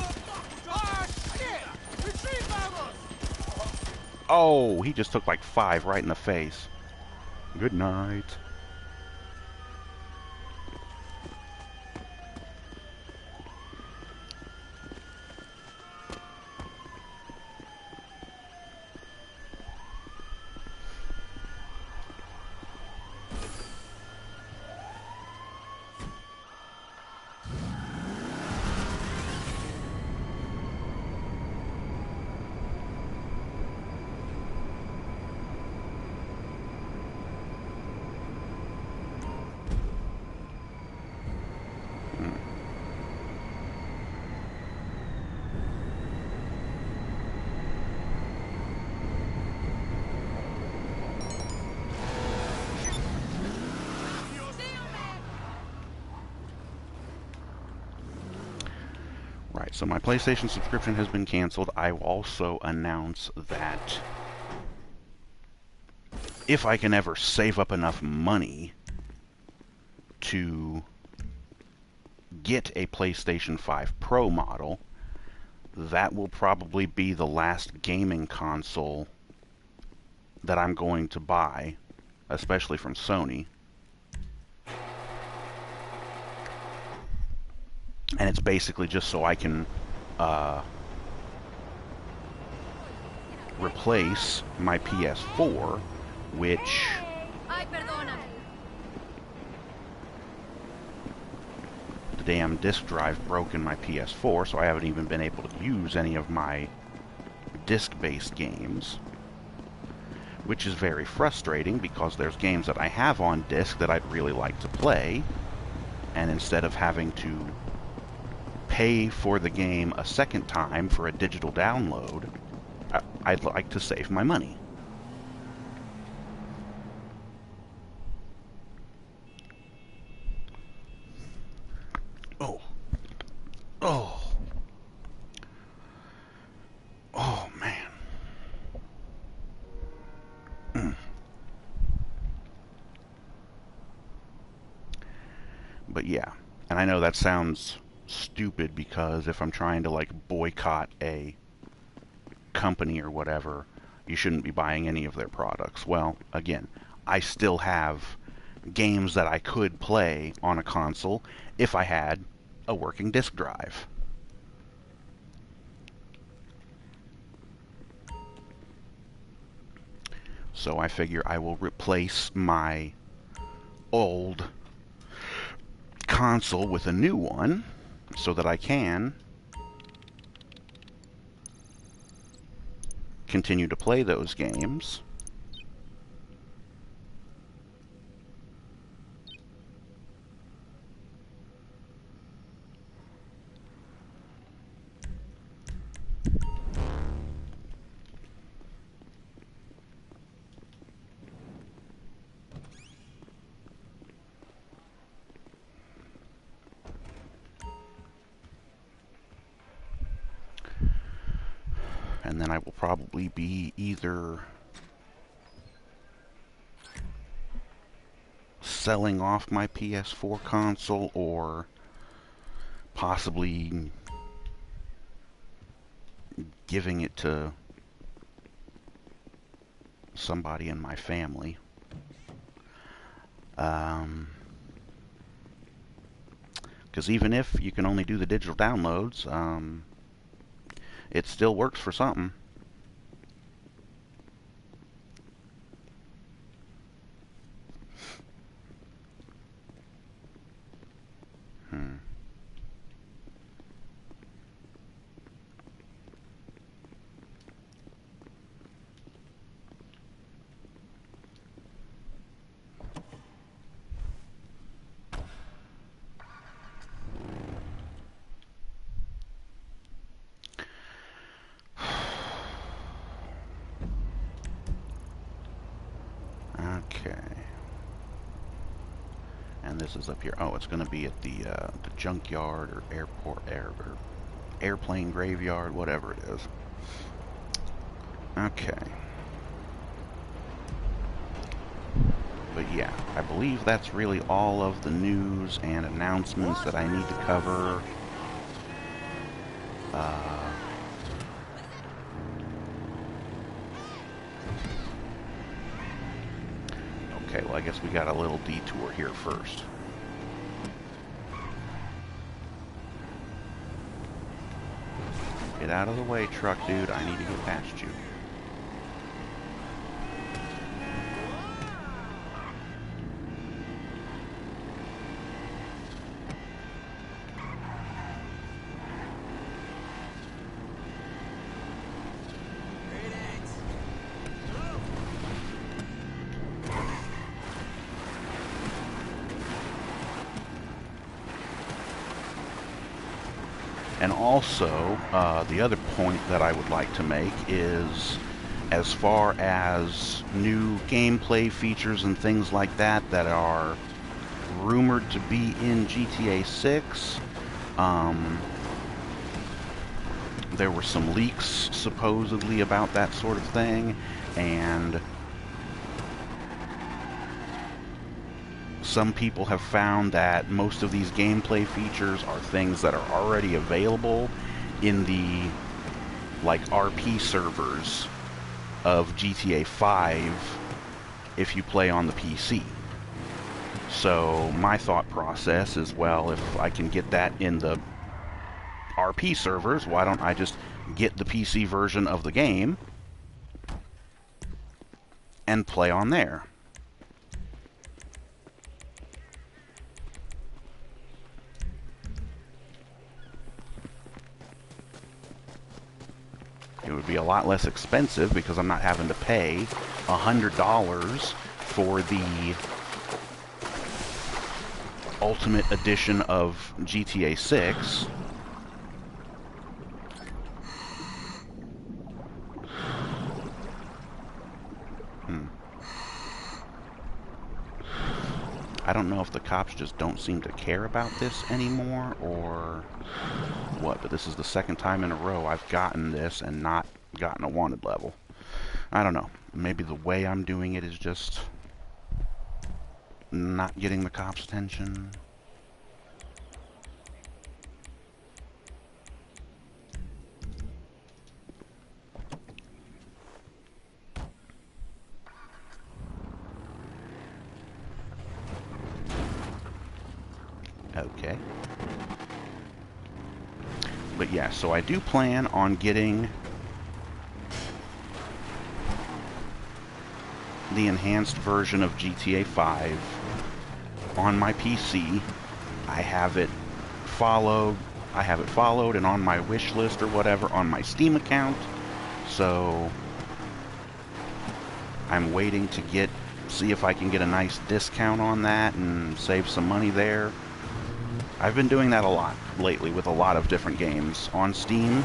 Oh, he just took like 5 right in the face. Good night. Right, so my PlayStation subscription has been canceled. I will also announce that if I can ever save up enough money to get a PlayStation 5 Pro model, that will probably be the last gaming console that I'm going to buy, especially from Sony. And it's basically just so I can replace my PS4, which damn disk drive broke in my PS4, so I haven't even been able to use any of my disc-based games. Which is very frustrating because there's games that I have on disc that I'd really like to play, and instead of having to pay for the game a second time for a digital download, I'd like to save my money. Oh. Oh. Oh, man. But yeah, and I know that sounds stupid because if I'm trying to like boycott a company or whatever, you shouldn't be buying any of their products. Well, again, I still have games that I could play on a console if I had a working disk drive. So I figure I will replace my old console with a new one so that I can continue to play those games. And then I will probably be either selling off my PS4 console or possibly giving it to somebody in my family. Because even if you can only do the digital downloads, it still works for something. Okay. And this is up here. Oh, it's going to be at the junkyard or airplane graveyard, whatever it is. Okay. But yeah, I believe that's really all of the news and announcements that I need to cover. Okay, well, I guess we got a little detour here first. Get out of the way, truck dude. I need to get past you. And also, the other point that I would like to make is, as far as new gameplay features and things like that that are rumored to be in GTA 6, there were some leaks supposedly about that sort of thing, and some people have found that most of these gameplay features are things that are already available in the like RP servers of GTA 5 if you play on the PC. So my thought process is, well, if I can get that in the RP servers, why don't I just get the PC version of the game and play on there? It would be a lot less expensive because I'm not having to pay $100 for the Ultimate Edition of GTA 6. I don't know if the cops just don't seem to care about this anymore or what, but this is the second time in a row I've gotten this and not gotten a wanted level. I don't know. Maybe the way I'm doing it is just not getting the cops' attention. Okay. But yeah, so I do plan on getting the enhanced version of GTA 5 on my PC. I have it followed and on my wish list or whatever on my Steam account. So I'm waiting to see if I can get a nice discount on that and save some money there. I've been doing that a lot lately with a lot of different games on Steam.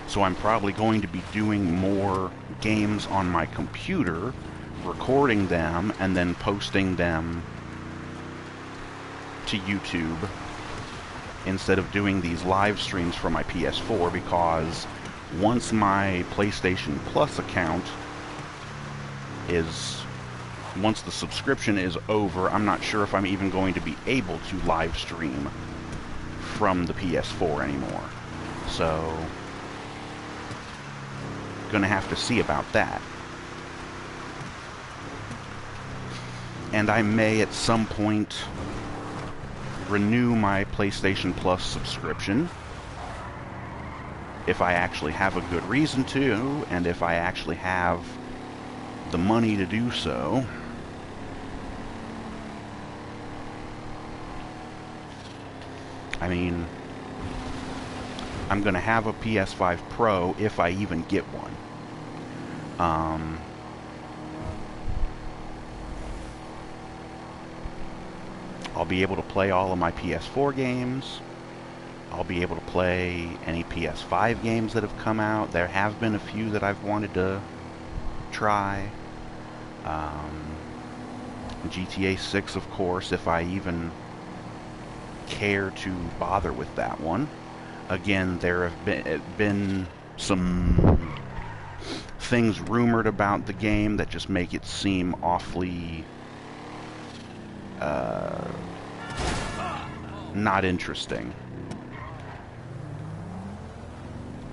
So I'm probably going to be doing more games on my computer, recording them, and then posting them to YouTube instead of doing these live streams from my PS4, because once my PlayStation Plus account once the subscription is over, I'm not sure if I'm even going to be able to live stream from the PS4 anymore. So, gonna have to see about that. And I may at some point renew my PlayStation Plus subscription if I actually have a good reason to, and if I actually have the money to do so. I mean, I'm going to have a PS5 Pro if I even get one. I'll be able to play all of my PS4 games. I'll be able to play any PS5 games that have come out. There have been a few that I've wanted to try. GTA 6, of course, if I even care to bother with that one. Again, there have been some things rumored about the game that just make it seem awfully not interesting.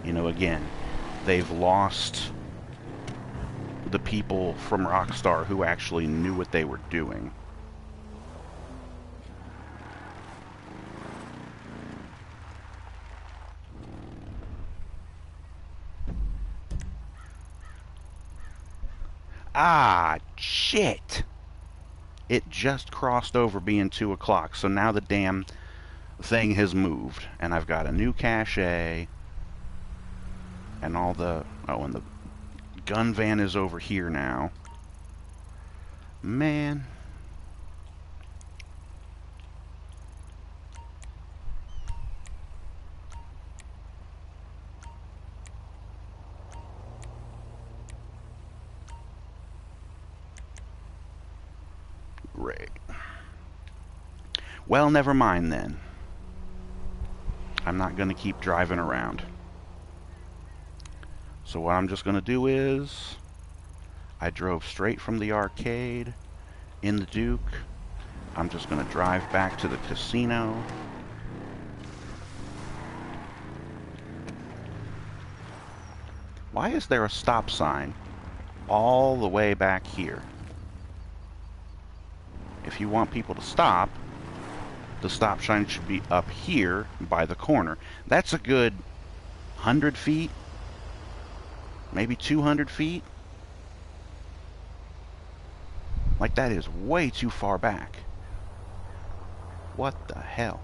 You know, again, they've lost the people from Rockstar who actually knew what they were doing. Ah, shit! It just crossed over being 2 o'clock, so now the damn thing has moved. And I've got a new cache, and all the... Oh, and the gun van is over here now. Man. Great. Well, never mind then. I'm not going to keep driving around. So what I'm just going to do is, I drove straight from the arcade in the Duke. I'm just going to drive back to the casino. Why is there a stop sign all the way back here? If you want people to stop, the stop sign should be up here by the corner. That's a good 100 feet, maybe 200 feet. Like, that is way too far back. What the hell?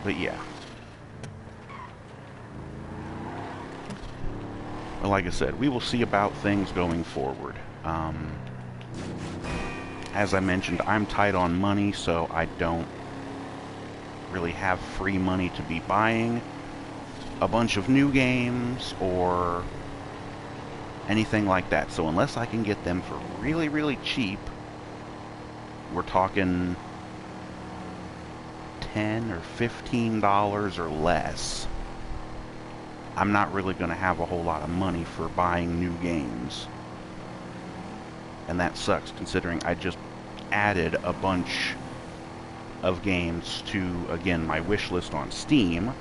But yeah. Well, like I said, we will see about things going forward. As I mentioned, I'm tight on money, so I don't really have free money to be buying a bunch of new games or anything like that. So unless I can get them for really, really cheap, we're talking $10 or $15 or less, I'm not really going to have a whole lot of money for buying new games. And that sucks, considering I just added a bunch of games to, again, my wish list on Steam.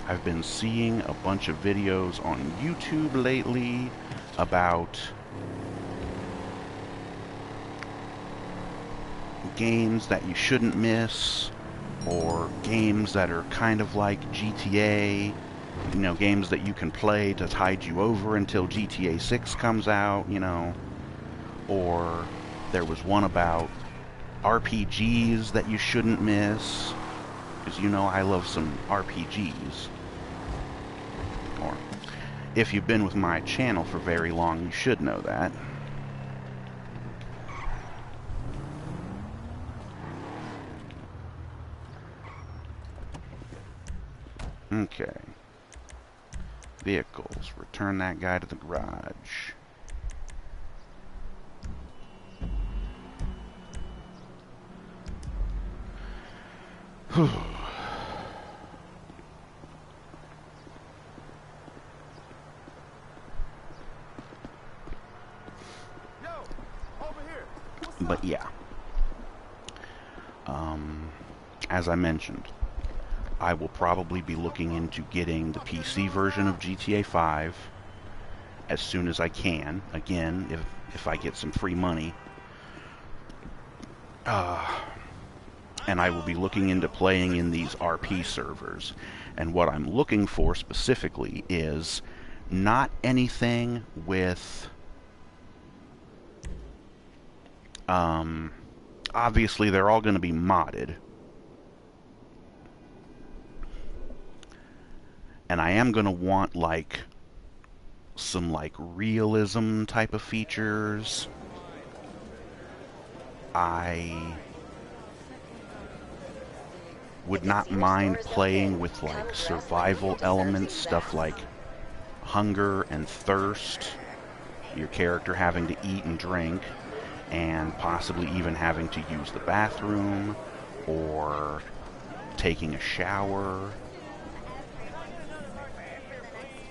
I've been seeing a bunch of videos on YouTube lately about games that you shouldn't miss, or games that are kind of like GTA, you know, games that you can play to tide you over until GTA 6 comes out, you know, or there was one about RPGs that you shouldn't miss, because you know I love some RPGs. Or, if you've been with my channel for very long, you should know that. Okay. Vehicles. Return that guy to the garage. Whew. But yeah. As I mentioned, I will probably be looking into getting the PC version of GTA 5 as soon as I can. Again, if I get some free money. And I will be looking into playing in these RP servers. And what I'm looking for specifically is not anything with... obviously, they're all going to be modded. And I am going to want, like, some, like, realism type of features. I would not mind playing with, like, survival elements, stuff like hunger and thirst, your character having to eat and drink, and possibly even having to use the bathroom, or taking a shower.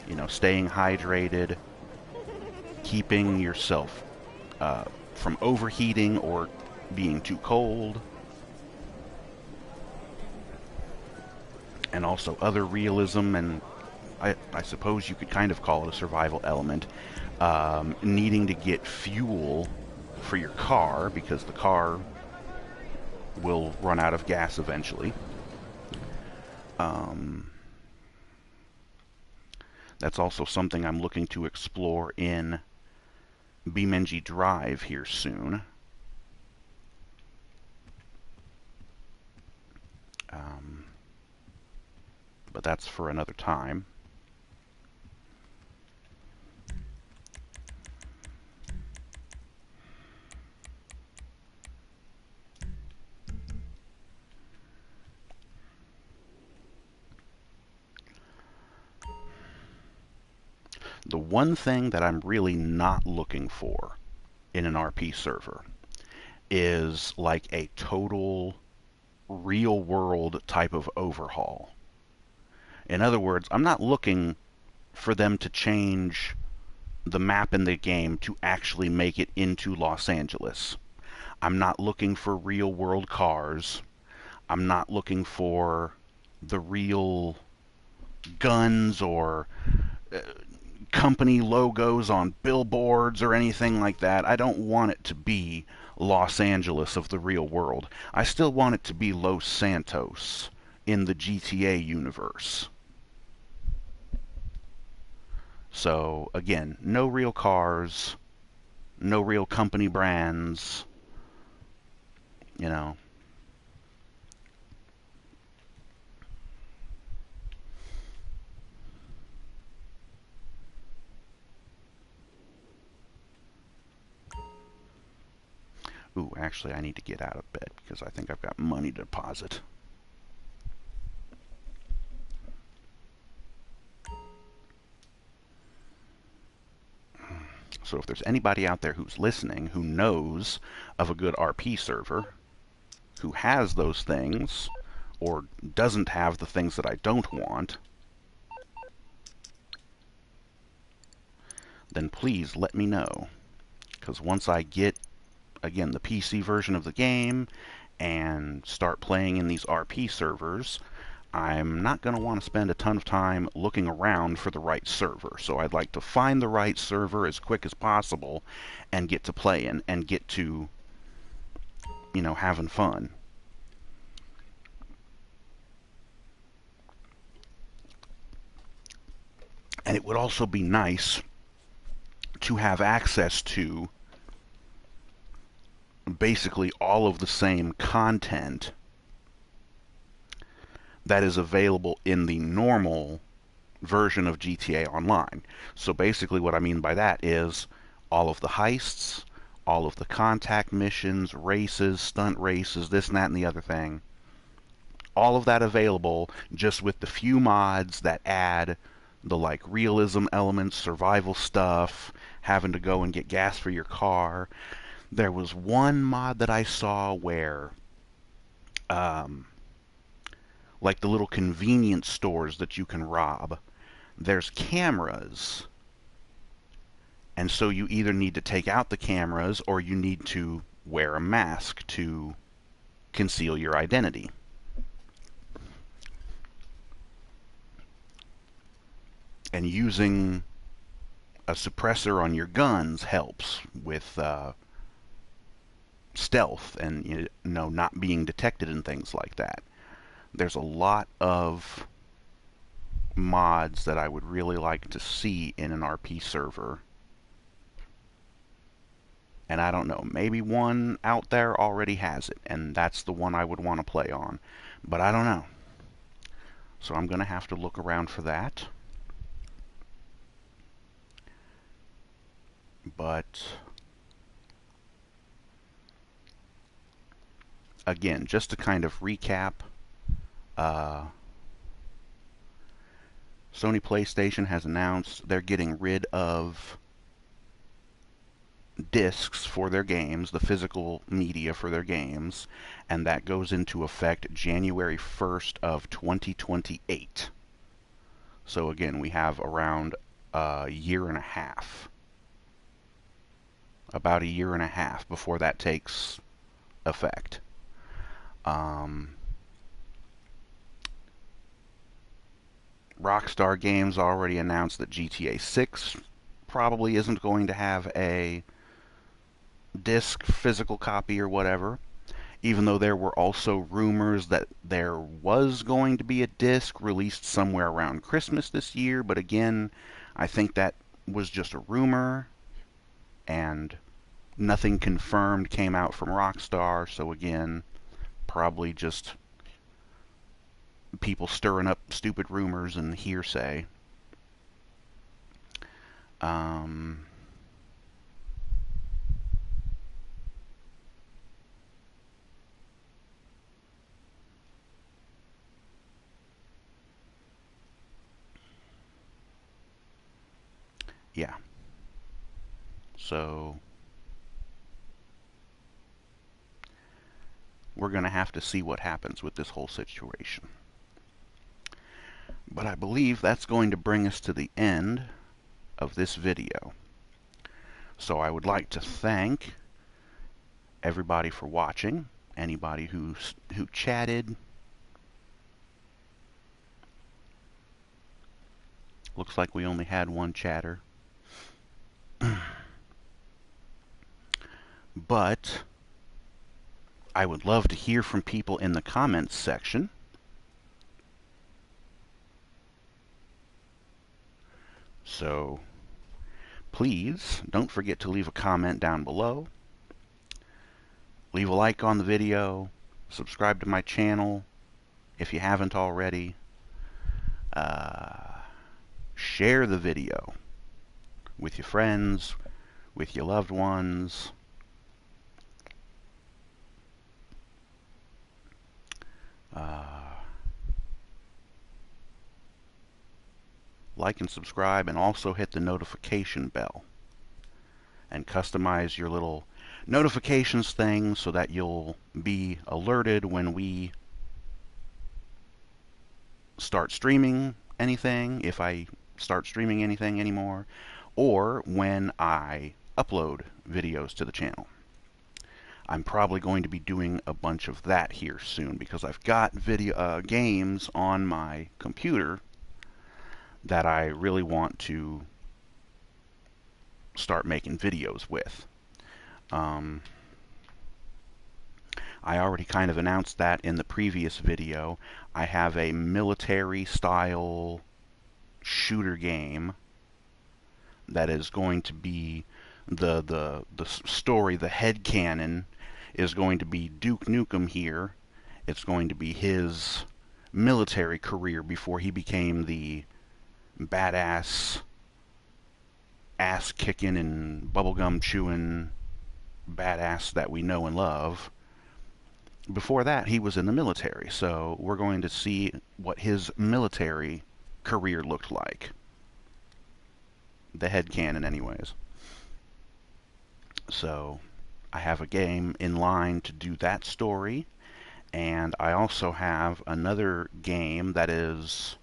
You know, staying hydrated, keeping yourself from overheating or being too cold, and also other realism, and I suppose you could kind of call it a survival element, needing to get fuel for your car, because the car will run out of gas eventually. That's also something I'm looking to explore in BeamNG Drive here soon. But that's for another time. The one thing that I'm really not looking for in an RP server is like a total real world type of overhaul. In other words, I'm not looking for them to change the map in the game to actually make it into Los Angeles. I'm not looking for real world cars. I'm not looking for the real guns or company logos on billboards or anything like that. I don't want it to be Los Angeles of the real world. I still want it to be Los Santos in the GTA universe. So, again, no real cars, no real company brands, you know. Ooh, actually, I need to get out of bed because I think I've got money to deposit. So if there's anybody out there who's listening who knows of a good RP server, who has those things, or doesn't have the things that I don't want, then please let me know. Because once I get, again, the PC version of the game and start playing in these RP servers, I'm not going to want to spend a ton of time looking around for the right server. So I'd like to find the right server as quick as possible and get to playing and get to, you know, having fun. And it would also be nice to have access to basically all of the same content that is available in the normal version of GTA Online. So basically what I mean by that is all of the heists, all of the contact missions, races, stunt races, this and that and the other thing. All of that available, just with the few mods that add the like realism elements, survival stuff, having to go and get gas for your car. There was one mod that I saw where like the little convenience stores that you can rob, there's cameras, and so you either need to take out the cameras or you need to wear a mask to conceal your identity. And using a suppressor on your guns helps with stealth and, you know, not being detected and things like that. There's a lot of mods that I would really like to see in an RP server. And I don't know, maybe one out there already has it, and that's the one I would want to play on. But I don't know. So I'm going to have to look around for that. But again, just to kind of recap, Sony PlayStation has announced they're getting rid of discs for their games, the physical media for their games, and that goes into effect January 1st of 2028. So again, we have around a year and a half. About a year and a half before that takes effect. Rockstar Games already announced that GTA 6 probably isn't going to have a disc physical copy or whatever, even though there were also rumors that there was going to be a disc released somewhere around Christmas this year, but again, I think that was just a rumor, and nothing confirmed came out from Rockstar, so again, probably just people stirring up stupid rumors and hearsay. Yeah. So we're going to have to see what happens with this whole situation. But I believe that's going to bring us to the end of this video. So I would like to thank everybody for watching, anybody who chatted. Looks like we only had one chatter. But I would love to hear from people in the comments section. So please don't forget to leave a comment down below. Leave a like on the video. Subscribe to my channel if you haven't already. Share the video with your friends, with your loved ones. like and subscribe, and also hit the notification bell. And customize your little notifications thing so that you'll be alerted when we start streaming anything, if I start streaming anything anymore, or when I upload videos to the channel. I'm probably going to be doing a bunch of that here soon because I've got video games on my computer that I really want to start making videos with. I already kind of announced that in the previous video. I have a military-style shooter game that is going to be the story, the headcanon is going to be Duke Nukem here. It's going to be his military career before he became the badass, ass-kicking and bubblegum chewing badass that we know and love. Before that, he was in the military, so we're going to see what his military career looked like. The headcanon, anyways. So, I have a game in line to do that story, and I also have another game that is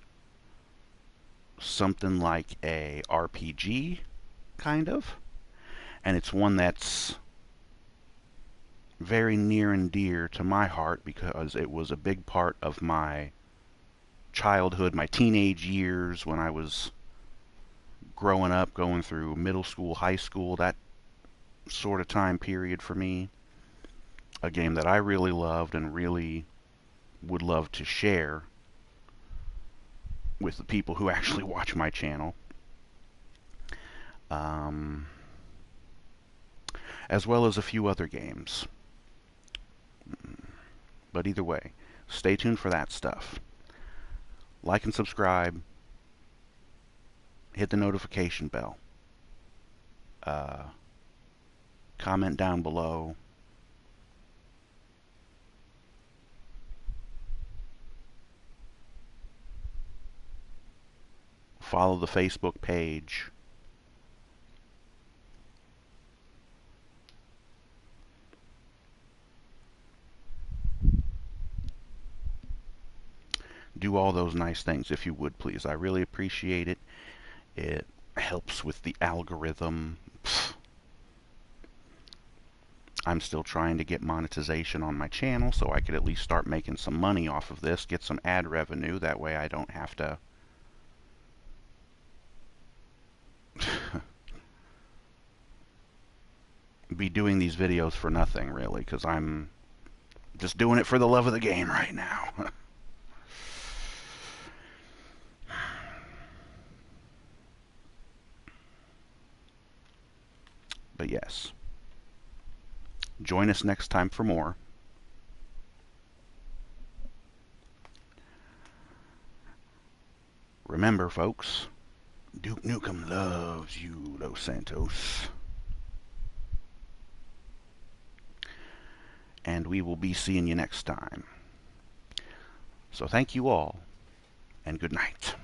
something like a RPG, kind of, and it's one that's very near and dear to my heart because it was a big part of my childhood, my teenage years when I was growing up, going through middle school, high school, that sort of time period for me. A game that I really loved and really would love to share with the people who actually watch my channel. As well as a few other games. But either way, stay tuned for that stuff. Like and subscribe. Hit the notification bell. Comment down below. Follow the Facebook page. Do all those nice things if you would, please. I really appreciate it. It helps with the algorithm. I'm still trying to get monetization on my channel so I could at least start making some money off of this, get some ad revenue. That way I don't have to be doing these videos for nothing, really, because I'm just doing it for the love of the game right now. But yes, join us next time for more. Remember, folks, Duke Nukem loves you, Los Santos. And we will be seeing you next time. So thank you all, and good night.